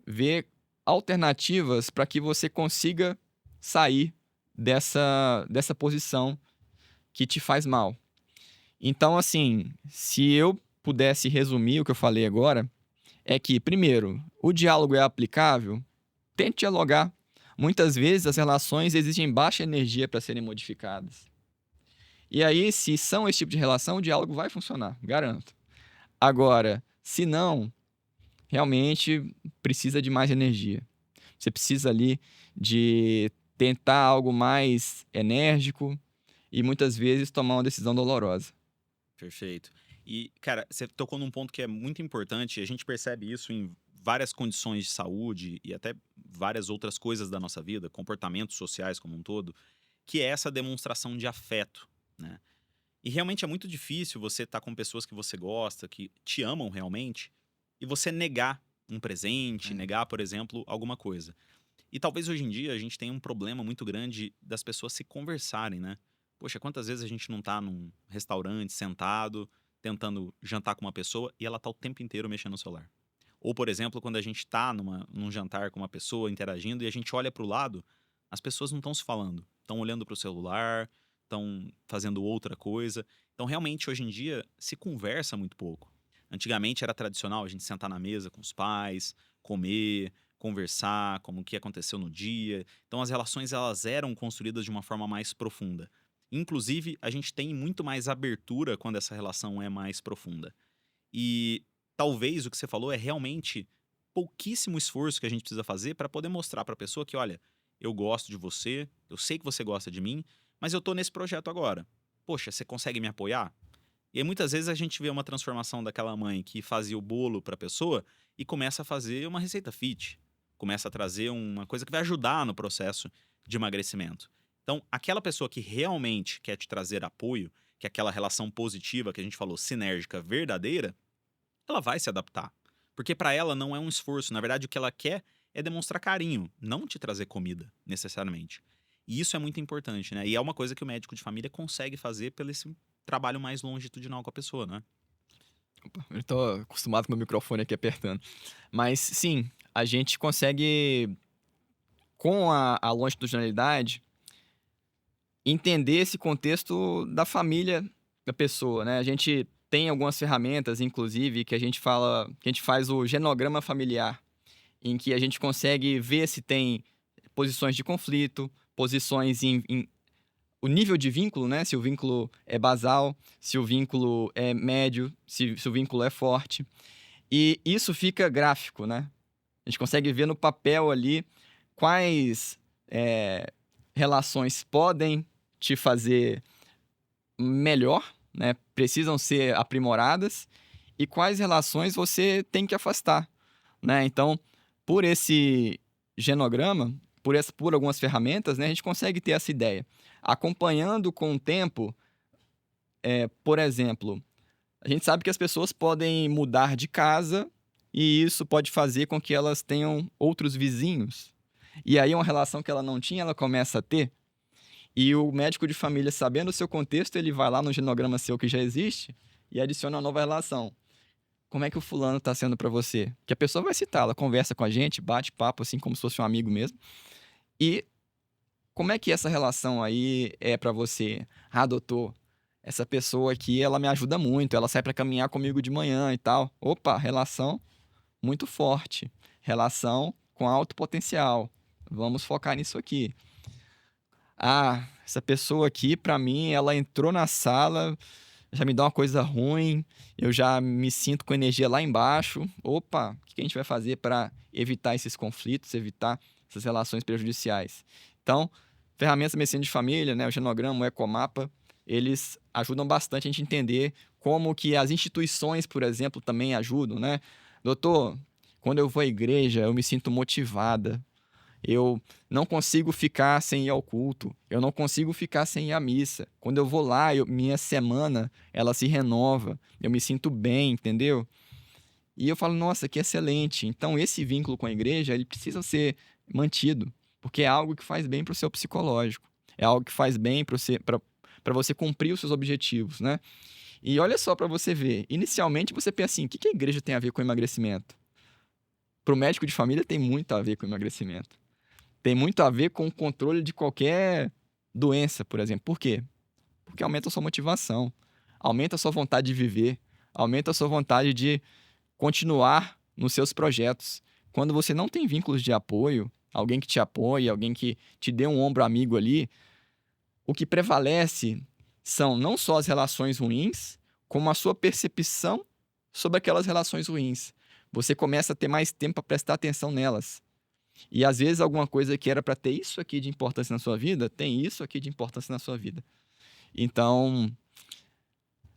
ver alternativas para que você consiga sair dessa posição que te faz mal. Então, assim, se eu pudesse resumir o que eu falei agora, é que, primeiro, o diálogo é aplicável? Tente dialogar. Muitas vezes as relações exigem baixa energia para serem modificadas. E aí, se são esse tipo de relação, o diálogo vai funcionar, garanto. Agora, se não, realmente precisa de mais energia. Você precisa ali de tentar algo mais enérgico e muitas vezes tomar uma decisão dolorosa. Perfeito. E, cara, você tocou num ponto que é muito importante, e a gente percebe isso em várias condições de saúde e até várias outras coisas da nossa vida, comportamentos sociais como um todo, que é essa demonstração de afeto, né? E realmente é muito difícil você estar com pessoas que você gosta, que te amam realmente, e você negar um presente, É. negar, por exemplo, alguma coisa. E talvez hoje em dia a gente tenha um problema muito grande das pessoas se conversarem, né? Poxa, quantas vezes a gente não tá num restaurante sentado, tentando jantar com uma pessoa e ela tá o tempo inteiro mexendo no celular. Ou, por exemplo, quando a gente tá num jantar com uma pessoa interagindo e a gente olha pro lado, as pessoas não estão se falando. Estão olhando pro celular, estão fazendo outra coisa. Então, realmente, hoje em dia, se conversa muito pouco. Antigamente era tradicional a gente sentar na mesa com os pais, comer, conversar, como o que aconteceu no dia. Então, as relações elas eram construídas de uma forma mais profunda. Inclusive, a gente tem muito mais abertura quando essa relação é mais profunda. E talvez o que você falou é realmente pouquíssimo esforço que a gente precisa fazer para poder mostrar para a pessoa que, olha, eu gosto de você, eu sei que você gosta de mim, mas eu tô nesse projeto agora. Poxa, você consegue me apoiar? E aí muitas vezes a gente vê uma transformação daquela mãe que fazia o bolo para a pessoa e começa a fazer uma receita fit, começa a trazer uma coisa que vai ajudar no processo de emagrecimento. Então, aquela pessoa que realmente quer te trazer apoio, que é aquela relação positiva que a gente falou, sinérgica, verdadeira, ela vai se adaptar. Porque para ela não é um esforço. Na verdade, o que ela quer é demonstrar carinho, não te trazer comida, necessariamente. E isso é muito importante, né? E é uma coisa que o médico de família consegue fazer pelo esse trabalho mais longitudinal com a pessoa, né? Eu tô acostumado com o meu microfone aqui apertando. Mas, sim, a gente consegue, com a longitudinalidade, entender esse contexto da família da pessoa, né? A gente tem algumas ferramentas, inclusive, que a gente fala, que a gente faz o genograma familiar, em que a gente consegue ver se tem posições de conflito, posições em o nível de vínculo, né? Se o vínculo é basal, se o vínculo é médio, se o vínculo é forte. E isso fica gráfico, né? A gente consegue ver no papel ali quais relações podem te fazer melhor, né? Precisam ser aprimoradas, e quais relações você tem que afastar, né? Então, por esse genograma, por algumas ferramentas, né, a gente consegue ter essa ideia. Acompanhando com o tempo, por exemplo, a gente sabe que as pessoas podem mudar de casa e isso pode fazer com que elas tenham outros vizinhos. E aí uma relação que ela não tinha, ela começa a ter. E o médico de família, sabendo o seu contexto, ele vai lá no genograma seu que já existe e adiciona uma nova relação. Como é que o fulano está sendo para você? Que a pessoa vai citar, ela conversa com a gente, bate papo assim como se fosse um amigo mesmo. E como é que essa relação aí é para você? Ah, doutor, essa pessoa aqui, ela me ajuda muito, ela sai para caminhar comigo de manhã e tal. Opa, relação muito forte, relação com alto potencial. Vamos focar nisso aqui. Ah, essa pessoa aqui, para mim, ela entrou na sala, já me dá uma coisa ruim, eu já me sinto com energia lá embaixo. Opa, o que a gente vai fazer para evitar esses conflitos, evitar essas relações prejudiciais? Então, ferramentas de medicina de família, né, o genograma, o ecomapa, eles ajudam bastante a gente entender como que as instituições, por exemplo, também ajudam, né? Doutor, quando eu vou à igreja, eu me sinto motivada. Eu não consigo ficar sem ir ao culto. Eu não consigo ficar sem ir à missa. Quando eu vou lá, minha semana, ela se renova. Eu me sinto bem, entendeu? E eu falo, nossa, que excelente. Então, esse vínculo com a igreja, ele precisa ser mantido, porque é algo que faz bem para o seu psicológico. É algo que faz bem para você cumprir os seus objetivos, né? E olha só para você ver. Inicialmente, você pensa assim, o que a igreja tem a ver com emagrecimento? Para o médico de família, tem muito a ver com emagrecimento. Tem muito a ver com o controle de qualquer doença, por exemplo. Por quê? Porque aumenta a sua motivação, aumenta a sua vontade de viver, aumenta a sua vontade de continuar nos seus projetos. Quando você não tem vínculos de apoio, alguém que te apoie, alguém que te dê um ombro amigo ali, o que prevalece são não só as relações ruins, como a sua percepção sobre aquelas relações ruins. Você começa a ter mais tempo para prestar atenção nelas. E às vezes alguma coisa que era para ter isso aqui de importância na sua vida, tem isso aqui de importância na sua vida. Então,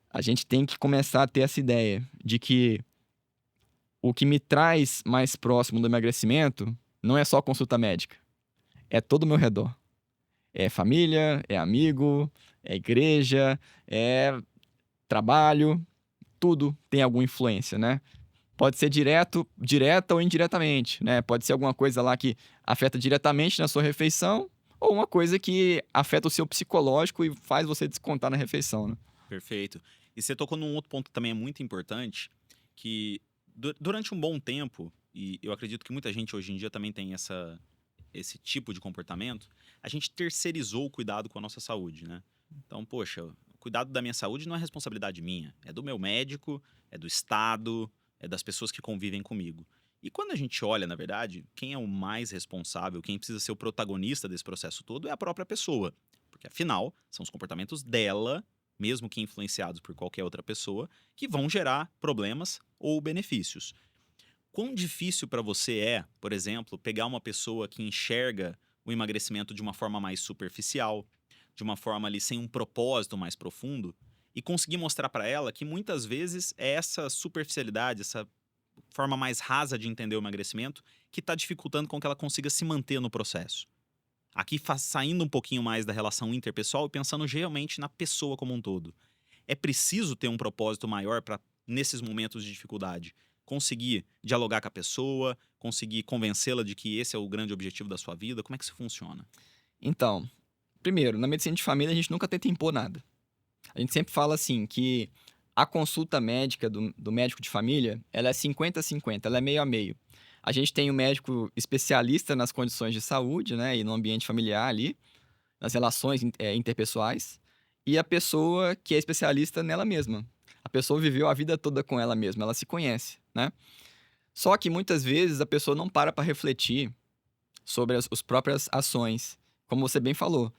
a gente tem que começar a ter essa ideia de que o que me traz mais próximo do emagrecimento não é só consulta médica, é todo o meu redor. É família, é amigo, é igreja, é trabalho, tudo tem alguma influência, né? Pode ser direta ou indiretamente, né? Pode ser alguma coisa lá que afeta diretamente na sua refeição ou uma coisa que afeta o seu psicológico e faz você descontar na refeição, né? Perfeito. E você tocou num outro ponto que também é muito importante, que durante um bom tempo, e eu acredito que muita gente hoje em dia também tem esse tipo de comportamento, a gente terceirizou o cuidado com a nossa saúde, né? Então, poxa, o cuidado da minha saúde não é responsabilidade minha, é do meu médico, é do Estado, é das pessoas que convivem comigo. E quando a gente olha, na verdade, quem é o mais responsável, quem precisa ser o protagonista desse processo todo é a própria pessoa. Porque, afinal, são os comportamentos dela, mesmo que influenciados por qualquer outra pessoa, que vão gerar problemas ou benefícios. Quão difícil para você é, por exemplo, pegar uma pessoa que enxerga o emagrecimento de uma forma mais superficial, de uma forma ali sem um propósito mais profundo, e conseguir mostrar para ela que muitas vezes é essa superficialidade, essa forma mais rasa de entender o emagrecimento que está dificultando com que ela consiga se manter no processo. Aqui saindo um pouquinho mais da relação interpessoal e pensando realmente na pessoa como um todo. É preciso ter um propósito maior para, nesses momentos de dificuldade, conseguir dialogar com a pessoa, conseguir convencê-la de que esse é o grande objetivo da sua vida? Como é que isso funciona? Então, primeiro, na medicina de família a gente nunca tenta impor nada. A gente sempre fala assim que a consulta médica do médico de família, ela é 50-50, ela é meio a meio. A gente tem o médico especialista nas condições de saúde, né, e no ambiente familiar ali, nas relações interpessoais, e a pessoa que é especialista nela mesma. A pessoa viveu a vida toda com ela mesma, ela se conhece, né? Só que muitas vezes a pessoa não para refletir sobre as próprias ações. Como você bem falou,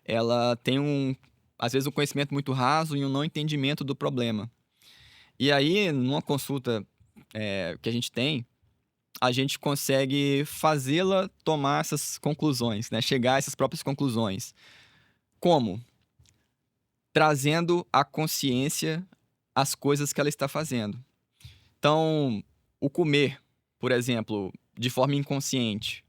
ela tem às vezes um conhecimento muito raso e um não entendimento do problema. E aí, numa consulta que a gente tem, a gente consegue fazê-la tomar essas conclusões, né? Chegar a essas próprias conclusões. Como? Trazendo à consciência as coisas que ela está fazendo. Então, o comer, por exemplo, de forma inconsciente,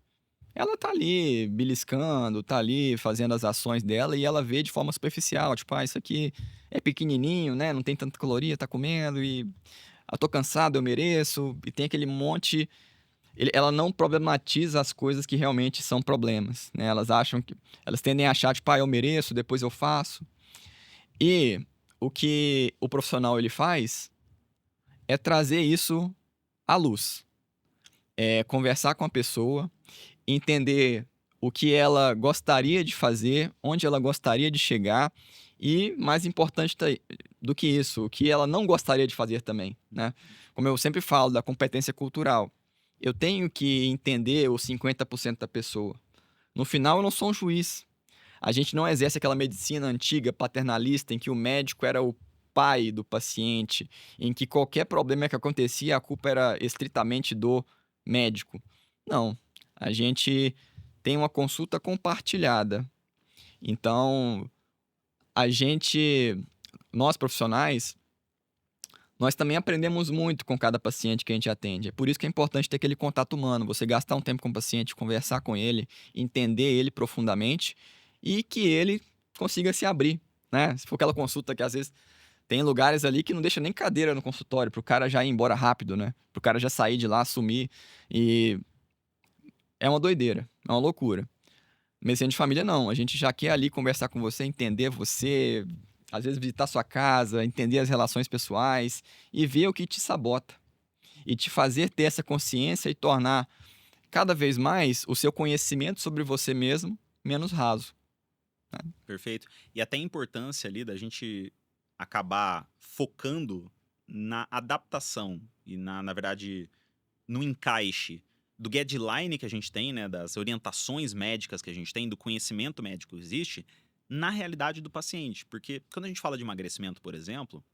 ela tá ali beliscando, tá ali fazendo as ações dela e ela vê de forma superficial, tipo, isso aqui é pequenininho, né, não tem tanta caloria, tá comendo e tô cansado, eu mereço, e tem aquele monte. Ela não problematiza as coisas que realmente são problemas, né? Elas tendem a achar, tipo, eu mereço, depois eu faço. E o que o profissional ele faz é trazer isso à luz, é conversar com a pessoa, entender o que ela gostaria de fazer, onde ela gostaria de chegar e, mais importante do que isso, o que ela não gostaria de fazer também, né? Como eu sempre falo da competência cultural, eu tenho que entender os 50% da pessoa. No final, eu não sou um juiz. A gente não exerce aquela medicina antiga, paternalista, em que o médico era o pai do paciente, em que qualquer problema que acontecia, a culpa era estritamente do médico. Não. A gente tem uma consulta compartilhada. Então, a gente, nós profissionais, nós também aprendemos muito com cada paciente que a gente atende. É por isso que é importante ter aquele contato humano, você gastar um tempo com o paciente, conversar com ele, entender ele profundamente e que ele consiga se abrir, né? Se for aquela consulta que às vezes tem lugares ali que não deixa nem cadeira no consultório, pro cara já ir embora rápido, né? Pro cara já sair de lá, sumir. E é uma doideira, é uma loucura. Medicina de família não, a gente já quer ali conversar com você, às vezes visitar sua casa, entender as relações pessoais e ver o que te sabota. E te fazer ter essa consciência e tornar cada vez mais o seu conhecimento sobre você mesmo menos raso. Perfeito. E até a importância ali da gente acabar focando na adaptação e na verdade, no encaixe do guideline que a gente tem, né, das orientações médicas que a gente tem, do conhecimento médico que existe, na realidade do paciente. Porque quando a gente fala de emagrecimento, por exemplo,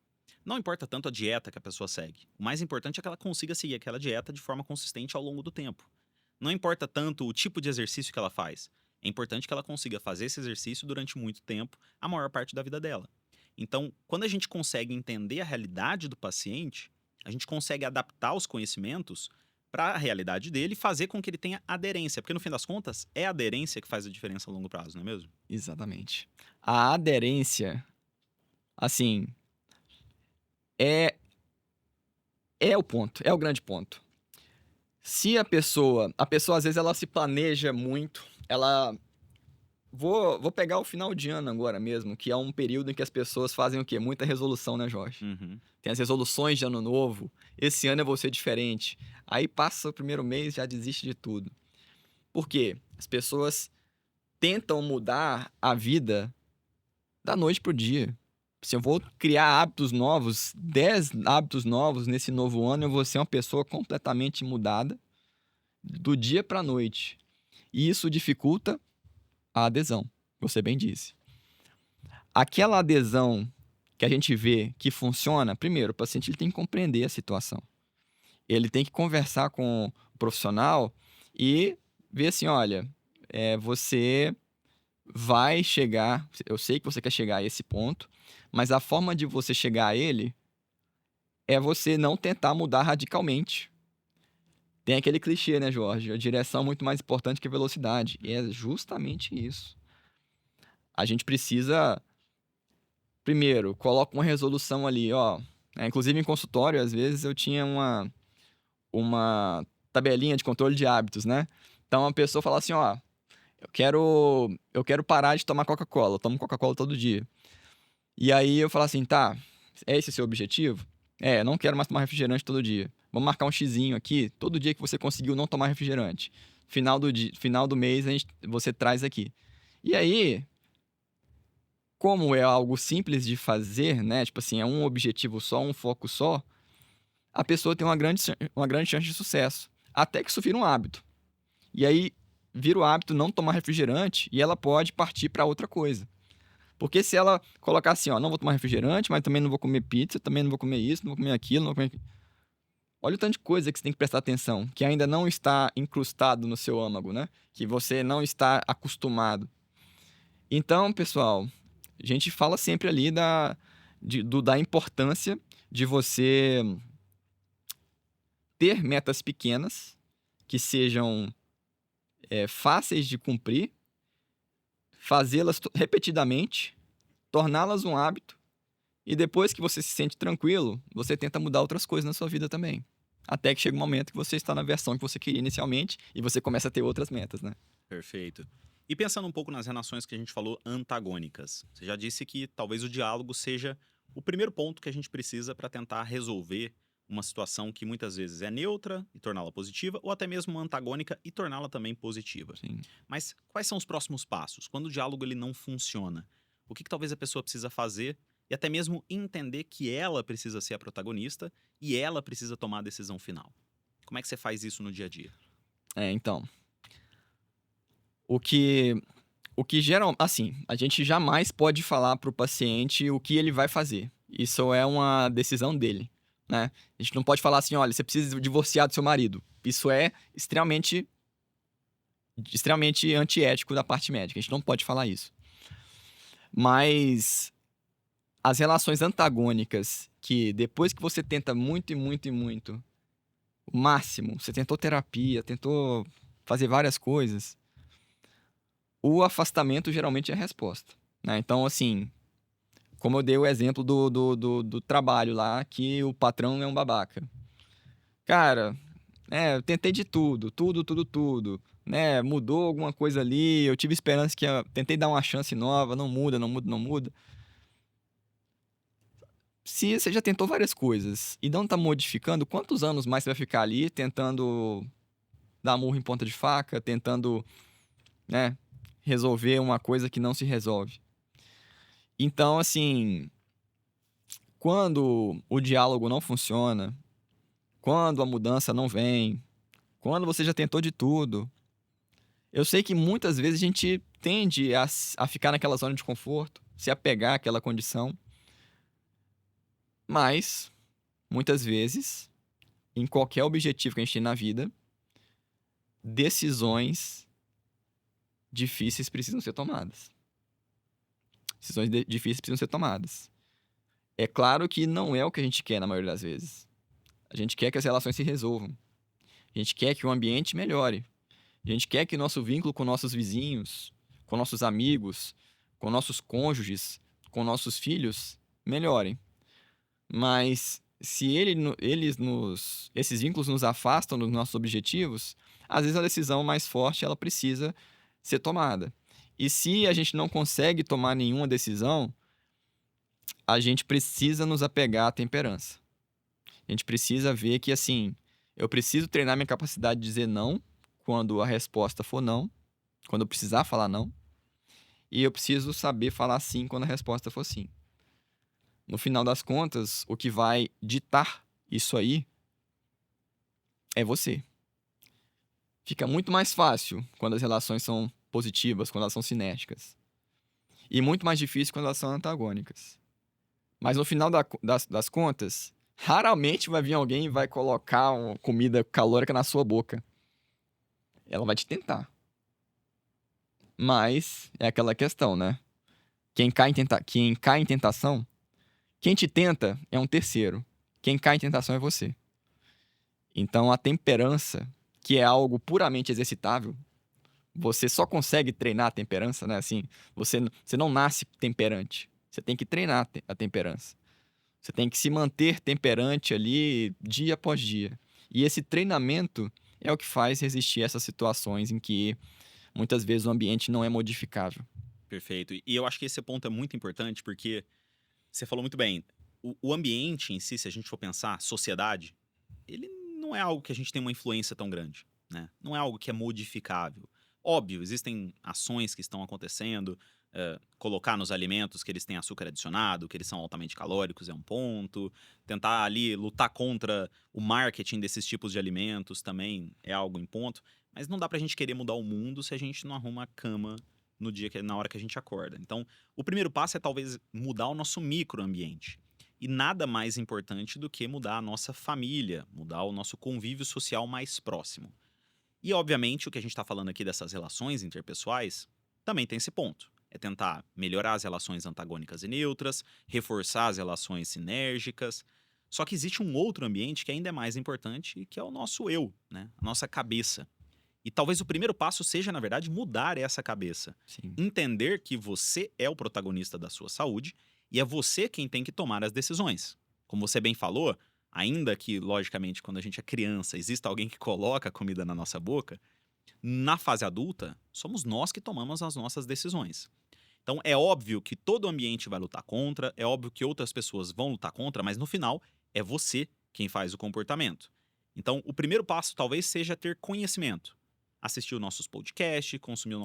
não importa tanto a dieta que a pessoa segue. O mais importante é que ela consiga seguir aquela dieta de forma consistente ao longo do tempo. Não importa tanto o tipo de exercício que ela faz. É importante que ela consiga fazer esse exercício durante muito tempo, a maior parte da vida dela. Então, quando a gente consegue entender a realidade do paciente, a gente consegue adaptar os conhecimentos para a realidade dele e fazer com que ele tenha aderência. Porque, no fim das contas, é a aderência que faz a diferença a longo prazo, não é mesmo? Exatamente. A aderência, assim, é, é o ponto, é o grande ponto. Se a pessoa às vezes ela se planeja muito, ela Vou pegar o final de ano agora mesmo, que é um período em que as pessoas fazem o quê? Muita resolução, né, Jorge? Uhum. Tem as resoluções de ano novo. Esse ano eu vou ser diferente. Aí passa o primeiro mês, já desiste de tudo. Por quê? As pessoas tentam mudar a vida da noite pro dia. Se eu vou criar hábitos novos, 10 hábitos novos nesse novo ano, eu vou ser uma pessoa completamente mudada do dia pra noite. E isso dificulta a adesão, você bem disse. Aquela adesão que a gente vê que funciona, primeiro, o paciente ele tem que compreender a situação. Ele tem que conversar com o profissional e ver assim, olha, você vai chegar, eu sei que você quer chegar a esse ponto, mas a forma de você chegar a ele é você não tentar mudar radicalmente. Tem aquele clichê, né, Jorge? A direção é muito mais importante que a velocidade. E é justamente isso. A gente precisa, primeiro, coloca uma resolução ali, ó. Inclusive em consultório, às vezes eu tinha uma tabelinha de controle de hábitos, né? Então a pessoa fala assim, ó, eu quero parar de tomar Coca-Cola. Eu tomo Coca-Cola todo dia. E aí eu falo assim, tá, é esse o seu objetivo? Não quero mais tomar refrigerante todo dia. Vamos marcar um xizinho aqui, todo dia que você conseguiu não tomar refrigerante. Final do mês você traz aqui. E aí, como é algo simples de fazer, né? Tipo assim, é um objetivo só, um foco só, a pessoa tem uma grande chance de sucesso. Até que isso vira um hábito. E aí, vira o hábito não tomar refrigerante e ela pode partir para outra coisa. Porque se ela colocar assim, ó, não vou tomar refrigerante, mas também não vou comer pizza, também não vou comer isso, não vou comer aquilo, não vou comer aquilo. Olha o tanto de coisa que você tem que prestar atenção, que ainda não está incrustado no seu âmago, né? Que você não está acostumado. Então, pessoal, a gente fala sempre ali da importância de você ter metas pequenas que sejam fáceis de cumprir, fazê-las repetidamente, torná-las um hábito e depois que você se sente tranquilo, você tenta mudar outras coisas na sua vida também. Até que chega um momento que você está na versão que você queria inicialmente e você começa a ter outras metas, né? Perfeito. E pensando um pouco nas relações que a gente falou antagônicas, você já disse que talvez o diálogo seja o primeiro ponto que a gente precisa para tentar resolver uma situação que muitas vezes é neutra e torná-la positiva, ou até mesmo antagônica e torná-la também positiva. Sim. Mas quais são os próximos passos? Quando o diálogo ele não funciona, o que talvez a pessoa precisa fazer e até mesmo entender que ela precisa ser a protagonista e ela precisa tomar a decisão final? Como é que você faz isso no dia a dia? Então, o que geral, assim, a gente jamais pode falar para o paciente o que ele vai fazer. Isso é uma decisão dele, né? A gente não pode falar assim, olha, você precisa divorciar do seu marido. Isso é extremamente antiético da parte médica. A gente não pode falar isso. Mas as relações antagônicas, que depois que você tenta muito e muito e muito, o máximo, você tentou terapia, tentou fazer várias coisas, o afastamento geralmente é a resposta, né? Então, assim, como eu dei o exemplo do trabalho lá, que o patrão é um babaca. Cara, eu tentei de tudo, né? Mudou alguma coisa ali, eu tive esperança tentei dar uma chance nova, não muda, não muda, não muda. Se você já tentou várias coisas e não tá modificando, quantos anos mais você vai ficar ali tentando dar murro em ponta de faca, tentando, né, resolver uma coisa que não se resolve? Então, assim, quando o diálogo não funciona, quando a mudança não vem, quando você já tentou de tudo, eu sei que muitas vezes a gente tende a ficar naquela zona de conforto, se apegar àquela condição, mas muitas vezes, em qualquer objetivo que a gente tem na vida, decisões difíceis precisam ser tomadas. Decisões difíceis precisam ser tomadas. É claro que não é o que a gente quer na maioria das vezes. A gente quer que as relações se resolvam. A gente quer que o ambiente melhore. A gente quer que nosso vínculo com nossos vizinhos, com nossos amigos, com nossos cônjuges, com nossos filhos melhorem. Mas se esses vínculos nos afastam dos nossos objetivos, às vezes a decisão mais forte ela precisa ser tomada. E se a gente não consegue tomar nenhuma decisão, a gente precisa nos apegar à temperança. A gente precisa ver que, assim, eu preciso treinar minha capacidade de dizer não quando a resposta for não, quando eu precisar falar não, e eu preciso saber falar sim quando a resposta for sim. No final das contas, o que vai ditar isso aí é você. Fica muito mais fácil quando as relações são positivas, quando elas são cinéticas. E muito mais difícil quando elas são antagônicas. Mas no final das contas, raramente vai vir alguém e vai colocar uma comida calórica na sua boca. Ela vai te tentar. Mas é aquela questão, né? Quem cai em tentação, quem te tenta é um terceiro. Quem cai em tentação é você. Então a temperança, que é algo puramente exercitável, você só consegue treinar a temperança, né? Assim, você não nasce temperante. Você tem que treinar a temperança. Você tem que se manter temperante ali dia após dia. E esse treinamento é o que faz resistir a essas situações em que muitas vezes o ambiente não é modificável. Perfeito. E eu acho que esse ponto é muito importante porque você falou muito bem. O ambiente em si, se a gente for pensar, sociedade, ele não é algo que a gente tem uma influência tão grande, né? Não é algo que é modificável. Óbvio, existem ações que estão acontecendo, colocar nos alimentos que eles têm açúcar adicionado, que eles são altamente calóricos é um ponto. Tentar ali lutar contra o marketing desses tipos de alimentos também é algo em ponto. Mas não dá pra gente querer mudar o mundo se a gente não arruma a cama no dia na hora que a gente acorda. Então, o primeiro passo é talvez mudar o nosso microambiente. E nada mais importante do que mudar a nossa família, mudar o nosso convívio social mais próximo. E, obviamente, o que a gente está falando aqui dessas relações interpessoais também tem esse ponto. É tentar melhorar as relações antagônicas e neutras, reforçar as relações sinérgicas. Só que existe um outro ambiente que ainda é mais importante, que é o nosso eu, né? A nossa cabeça. E talvez o primeiro passo seja, na verdade, mudar essa cabeça. Sim. Entender que você é o protagonista da sua saúde e é você quem tem que tomar as decisões. Como você bem falou, ainda que, logicamente, quando a gente é criança, exista alguém que coloca a comida na nossa boca, na fase adulta, somos nós que tomamos as nossas decisões. Então, é óbvio que todo o ambiente vai lutar contra, é óbvio que outras pessoas vão lutar contra, mas no final, é você quem faz o comportamento. Então, o primeiro passo talvez seja ter conhecimento. Assistir os nossos podcasts, consumir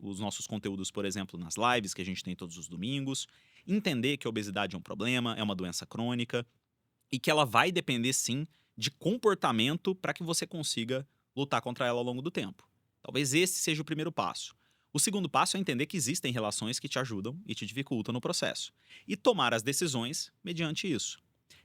os nossos conteúdos, por exemplo, nas lives que a gente tem todos os domingos, entender que a obesidade é um problema, é uma doença crônica e que ela vai depender sim de comportamento para que você consiga lutar contra ela ao longo do tempo. Talvez esse seja o primeiro passo. O segundo passo é entender que existem relações que te ajudam e te dificultam no processo e tomar as decisões mediante isso.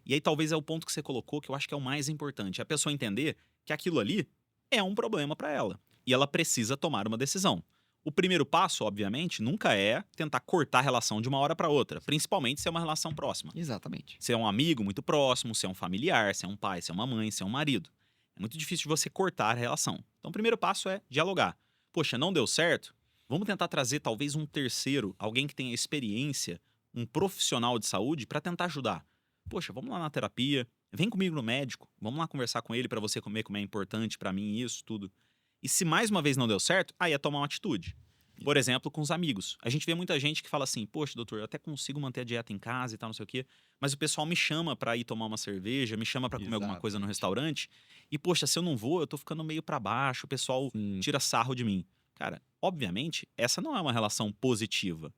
E aí talvez é o ponto que você colocou que eu acho que é o mais importante, é a pessoa entender que aquilo ali é um problema para ela e ela precisa tomar uma decisão. O primeiro passo, obviamente, nunca é tentar cortar a relação de uma hora para outra, principalmente se é uma relação próxima. Exatamente. Se é um amigo muito próximo, se é um familiar, se é um pai, se é uma mãe, se é um marido. É muito difícil de você cortar a relação. Então, o primeiro passo é dialogar. Poxa, não deu certo? Vamos tentar trazer talvez um terceiro, alguém que tenha experiência, um profissional de saúde, para tentar ajudar. Poxa, vamos lá na terapia, vem comigo no médico, vamos lá conversar com ele para você comer como é importante para mim isso, tudo. E se mais uma vez não deu certo, aí é tomar uma atitude. Por exemplo, com os amigos. A gente vê muita gente que fala assim: poxa, doutor, eu até consigo manter a dieta em casa e tal, não sei o quê, mas o pessoal me chama pra ir tomar uma cerveja, me chama pra comer alguma coisa no Exatamente. restaurante, e poxa, se eu não vou, eu tô ficando meio pra baixo, o pessoal Sim. tira sarro de mim. Cara, obviamente, essa não é uma relação positiva.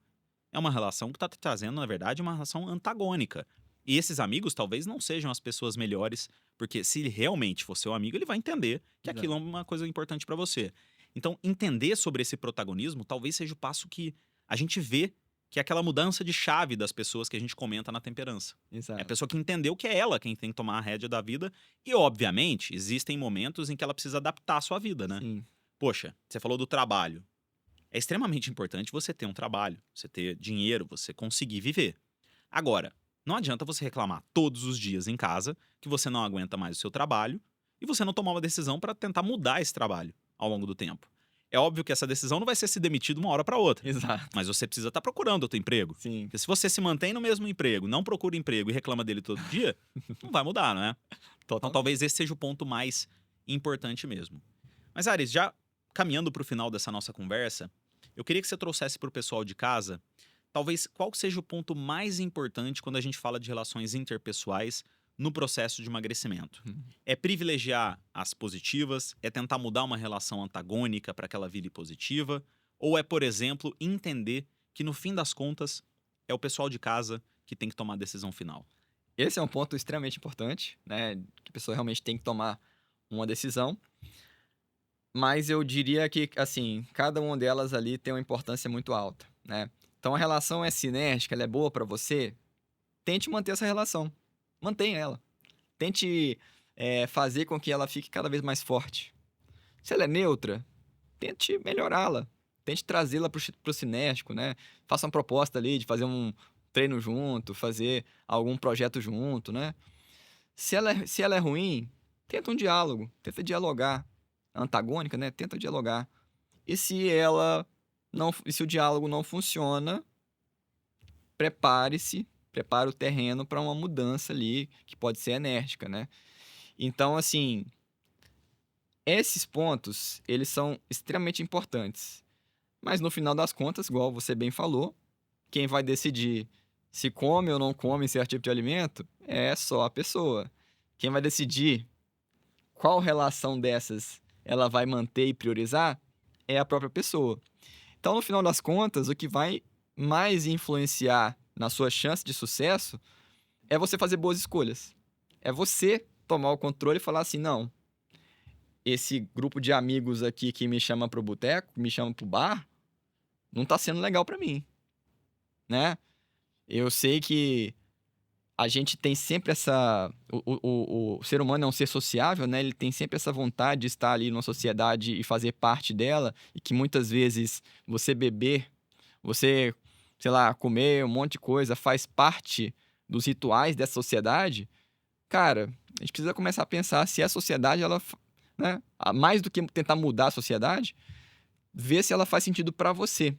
É uma relação que tá te trazendo, na verdade, uma relação antagônica. E esses amigos talvez não sejam as pessoas melhores, porque se ele realmente for seu amigo, ele vai entender que aquilo é Exato. uma coisa importante pra você. Então, entender sobre esse protagonismo talvez seja o passo que a gente vê que é aquela mudança de chave das pessoas que a gente comenta na temperança. É a Exato. pessoa que entendeu que é ela quem tem que tomar a rédea da vida e, obviamente, existem momentos em que ela precisa adaptar a sua vida, né? Sim. Poxa, você falou do trabalho. É extremamente importante você ter um trabalho, você ter dinheiro, você conseguir viver. Agora, não adianta você reclamar todos os dias em casa que você não aguenta mais o seu trabalho e você não tomar uma decisão para tentar mudar esse trabalho ao longo do tempo. É óbvio que essa decisão não vai ser se demitir de uma hora para outra, Exato. mas você precisa estar procurando outro emprego. Sim. Porque se você se mantém no mesmo emprego, não procura emprego e reclama dele todo dia, não vai mudar, não é? Então Totalmente. talvez esse seja o ponto mais importante mesmo. Mas Ares, já caminhando para o final dessa nossa conversa, Eu queria que você trouxesse para o pessoal de casa, talvez, qual que seja o ponto mais importante quando a gente fala de relações interpessoais no processo de emagrecimento. Uhum. É privilegiar as positivas? É tentar mudar uma relação antagônica para que ela vire positiva? Ou é, por exemplo, entender que no fim das contas é o pessoal de casa que tem que tomar a decisão final? Esse é um ponto extremamente importante, né? Que a pessoa realmente tem que tomar uma decisão. Mas eu diria que, assim, cada uma delas ali tem uma importância muito alta, né? Então a relação é sinérgica, ela é boa para você, tente manter essa relação. Mantenha ela. Tente fazer com que ela fique cada vez mais forte. Se ela é neutra, tente melhorá-la. Tente trazê-la para o sinérgico, né? Faça uma proposta ali de fazer um treino junto, fazer algum projeto junto, né? Se ela é ruim, tenta um diálogo, tenta dialogar. Antagônica, né? Tenta dialogar. E se ela não, e se o diálogo não funciona, prepare o terreno para uma mudança ali que pode ser enérgica, né? Então, assim, esses pontos, eles são extremamente importantes. Mas no final das contas, igual você bem falou, quem vai decidir se come ou não come certo tipo de alimento é só a pessoa. Quem vai decidir qual relação dessas ela vai manter e priorizar é a própria pessoa. Então, no final das contas, o que vai mais influenciar na sua chance de sucesso é você fazer boas escolhas. É você tomar o controle e falar assim: não, esse grupo de amigos aqui que me chama pro boteco, me chama pro bar, não tá sendo legal para mim, né? Eu sei que a gente tem sempre essa. O ser humano é um ser sociável, né? Ele tem sempre essa vontade de estar ali numa sociedade e fazer parte dela, e que muitas vezes você beber, você, sei lá, comer um monte de coisa faz parte dos rituais dessa sociedade. Cara, a gente precisa começar a pensar se a sociedade, ela, né? Mais do que tentar mudar a sociedade, ver se ela faz sentido para você.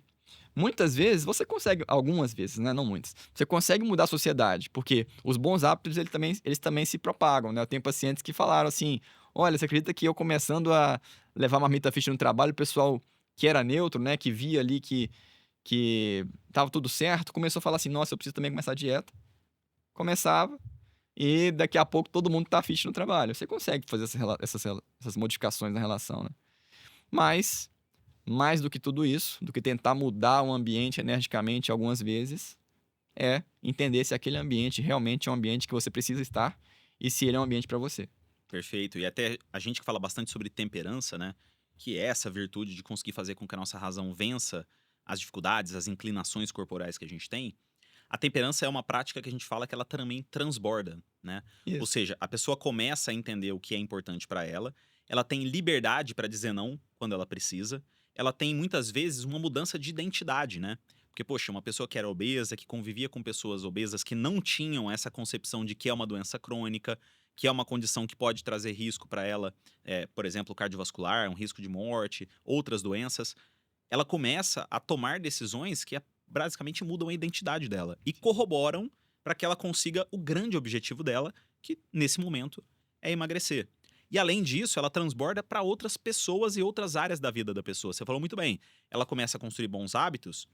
Muitas vezes você consegue, algumas vezes, né? Não muitas. Você consegue mudar a sociedade, porque os bons hábitos eles também se propagam, né? Eu tenho pacientes que falaram assim: olha, você acredita que eu começando a levar marmita ficha no trabalho, o pessoal que era neutro, né? Que via ali que tava tudo certo, começou a falar assim: nossa, eu preciso também começar a dieta. Começava, e daqui a pouco todo mundo tá fit no trabalho. Você consegue fazer essas modificações na relação, né? Mas mais do que tudo isso, do que tentar mudar o ambiente energicamente algumas vezes, é entender se aquele ambiente realmente é um ambiente que você precisa estar e se ele é um ambiente para você. Perfeito. E até a gente que fala bastante sobre temperança, né? Que é essa virtude de conseguir fazer com que a nossa razão vença as dificuldades, as inclinações corporais que a gente tem. A temperança é uma prática que a gente fala que ela também transborda, né? Ou Isso. seja, a pessoa começa a entender o que é importante para ela tem liberdade para dizer não quando ela precisa, ela tem muitas vezes uma mudança de identidade, né? Porque, poxa, uma pessoa que era obesa, que convivia com pessoas obesas que não tinham essa concepção de que é uma doença crônica, que é uma condição que pode trazer risco para ela, por exemplo, cardiovascular, um risco de morte, outras doenças, ela começa a tomar decisões que basicamente mudam a identidade dela e corroboram para que ela consiga o grande objetivo dela, que nesse momento é emagrecer. E além disso, ela transborda para outras pessoas e outras áreas da vida da pessoa. Você falou muito bem. Ela começa a construir bons hábitos.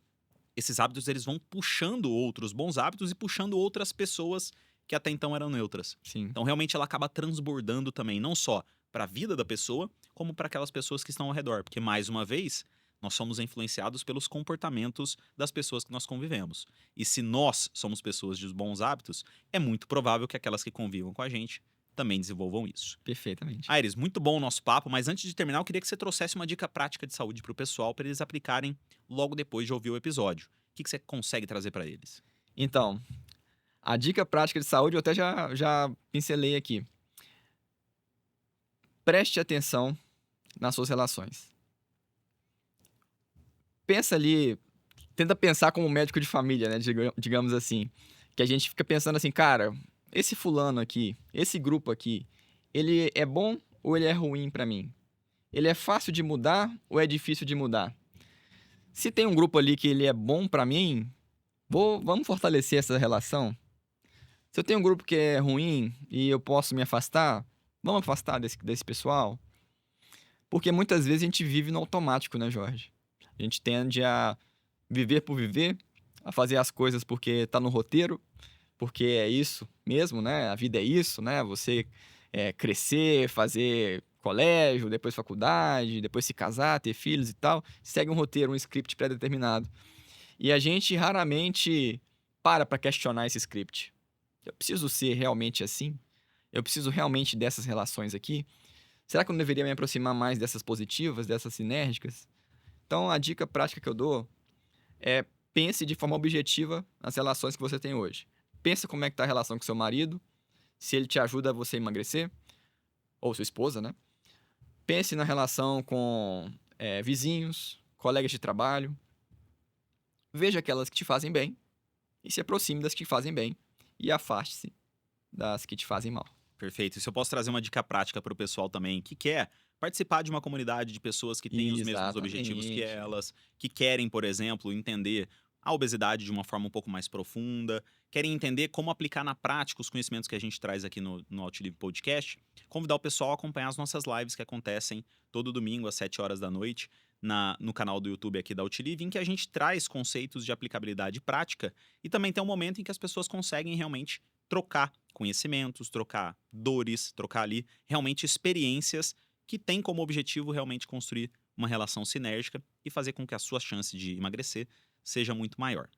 Esses hábitos eles vão puxando outros bons hábitos e puxando outras pessoas que até então eram neutras. Sim. Então realmente ela acaba transbordando também, não só para a vida da pessoa, como para aquelas pessoas que estão ao redor, porque mais uma vez, nós somos influenciados pelos comportamentos das pessoas que nós convivemos. E se nós somos pessoas de bons hábitos, é muito provável que aquelas que convivam com a gente também desenvolvam isso. Perfeitamente. Aires, muito bom o nosso papo, mas antes de terminar, eu queria que você trouxesse uma dica prática de saúde para o pessoal, para eles aplicarem logo depois de ouvir o episódio. O que você consegue trazer para eles? Então, a dica prática de saúde eu até já pincelei aqui. Preste atenção nas suas relações. Pensa ali, tenta pensar como médico de família, né? Digamos assim. Que a gente fica pensando assim, cara, esse fulano aqui, esse grupo aqui, ele é bom ou ele é ruim pra mim? Ele é fácil de mudar ou é difícil de mudar? Se tem um grupo ali que ele é bom pra mim, vamos fortalecer essa relação? Se eu tenho um grupo que é ruim e eu posso me afastar, vamos afastar desse pessoal? Porque muitas vezes a gente vive no automático, né, Jorge? A gente tende a viver por viver, a fazer as coisas porque tá no roteiro, porque é isso mesmo, né? A vida é isso, né? Você crescer, fazer colégio, depois faculdade, depois se casar, ter filhos e tal. Segue um roteiro, um script pré-determinado. E a gente raramente para questionar esse script. Eu preciso ser realmente assim? Eu preciso realmente dessas relações aqui? Será que eu não deveria me aproximar mais dessas positivas, dessas sinérgicas? Então, a dica prática que eu dou é: pense de forma objetiva nas relações que você tem hoje. Pensa como é que está a relação com seu marido, se ele te ajuda a você emagrecer, ou sua esposa, né? Pense na relação com vizinhos, colegas de trabalho. Veja aquelas que te fazem bem e se aproxime das que te fazem bem e afaste-se das que te fazem mal. Perfeito. E se eu posso trazer uma dica prática para o pessoal também que quer participar de uma comunidade de pessoas que têm os mesmos objetivos que Exatamente. elas, que querem, por exemplo, entender a obesidade de uma forma um pouco mais profunda, querem entender como aplicar na prática os conhecimentos que a gente traz aqui no Outlive Podcast, convidar o pessoal a acompanhar as nossas lives que acontecem todo domingo às 7 horas da noite no canal do YouTube aqui da Outlive, em que a gente traz conceitos de aplicabilidade prática e também tem um momento em que as pessoas conseguem realmente trocar conhecimentos, trocar dores, trocar ali realmente experiências que têm como objetivo realmente construir uma relação sinérgica e fazer com que a sua chance de emagrecer seja muito maior.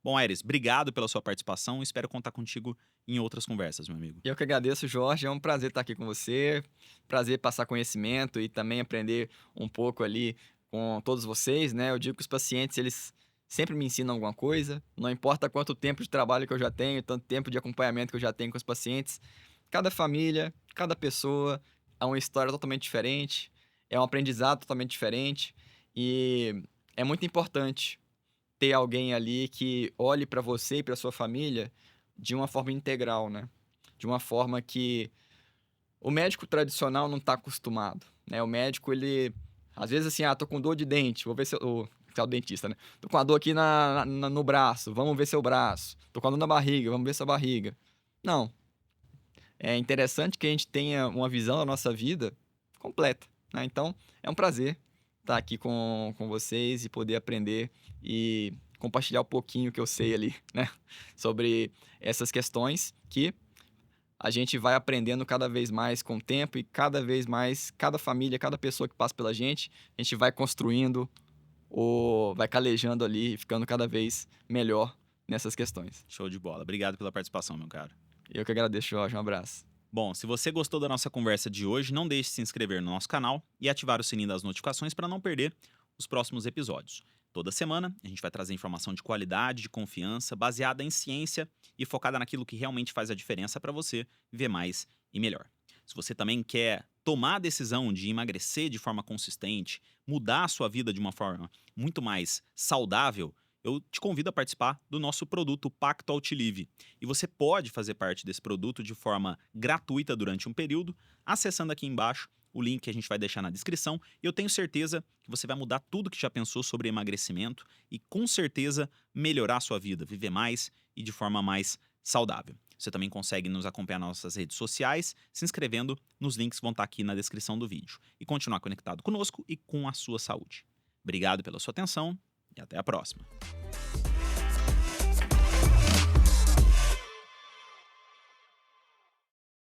Bom, Aires, obrigado pela sua participação. Espero contar contigo em outras conversas, meu amigo. Eu que agradeço, Jorge. É um prazer estar aqui com você. Prazer passar conhecimento e também aprender um pouco ali com todos vocês, né? Eu digo que os pacientes, eles sempre me ensinam alguma coisa. Não importa quanto tempo de trabalho que eu já tenho, tanto tempo de acompanhamento que eu já tenho com os pacientes. Cada família, cada pessoa é uma história totalmente diferente, é um aprendizado totalmente diferente e é muito importante ter alguém ali que olhe para você e para sua família de uma forma integral, né? De uma forma que o médico tradicional não está acostumado, né? O médico, ele às vezes assim, tô com dor de dente, vou ver se eu que é o dentista, né? Tô com a dor aqui no braço, vamos ver seu braço. Tô com a dor na barriga, vamos ver sua barriga. Não. É interessante que a gente tenha uma visão da nossa vida completa, né? Então, é um prazer estar aqui com vocês e poder aprender e compartilhar um pouquinho que eu sei ali, né? Sobre essas questões que a gente vai aprendendo cada vez mais com o tempo e cada vez mais, cada família, cada pessoa que passa pela gente, a gente vai construindo ou vai calejando ali, ficando cada vez melhor nessas questões. Show de bola. Obrigado pela participação, meu caro. Eu que agradeço, Jorge. Um abraço. Bom, se você gostou da nossa conversa de hoje, não deixe de se inscrever no nosso canal e ativar o sininho das notificações para não perder os próximos episódios. Toda semana a gente vai trazer informação de qualidade, de confiança, baseada em ciência e focada naquilo que realmente faz a diferença para você viver mais e melhor. Se você também quer tomar a decisão de emagrecer de forma consistente, mudar a sua vida de uma forma muito mais saudável, eu te convido a participar do nosso produto Pacto Outlive. E você pode fazer parte desse produto de forma gratuita durante um período, acessando aqui embaixo o link que a gente vai deixar na descrição. E eu tenho certeza que você vai mudar tudo que já pensou sobre emagrecimento e com certeza melhorar a sua vida, viver mais e de forma mais saudável. Você também consegue nos acompanhar nas nossas redes sociais, se inscrevendo nos links que vão estar aqui na descrição do vídeo. E continuar conectado conosco e com a sua saúde. Obrigado pela sua atenção e até a próxima.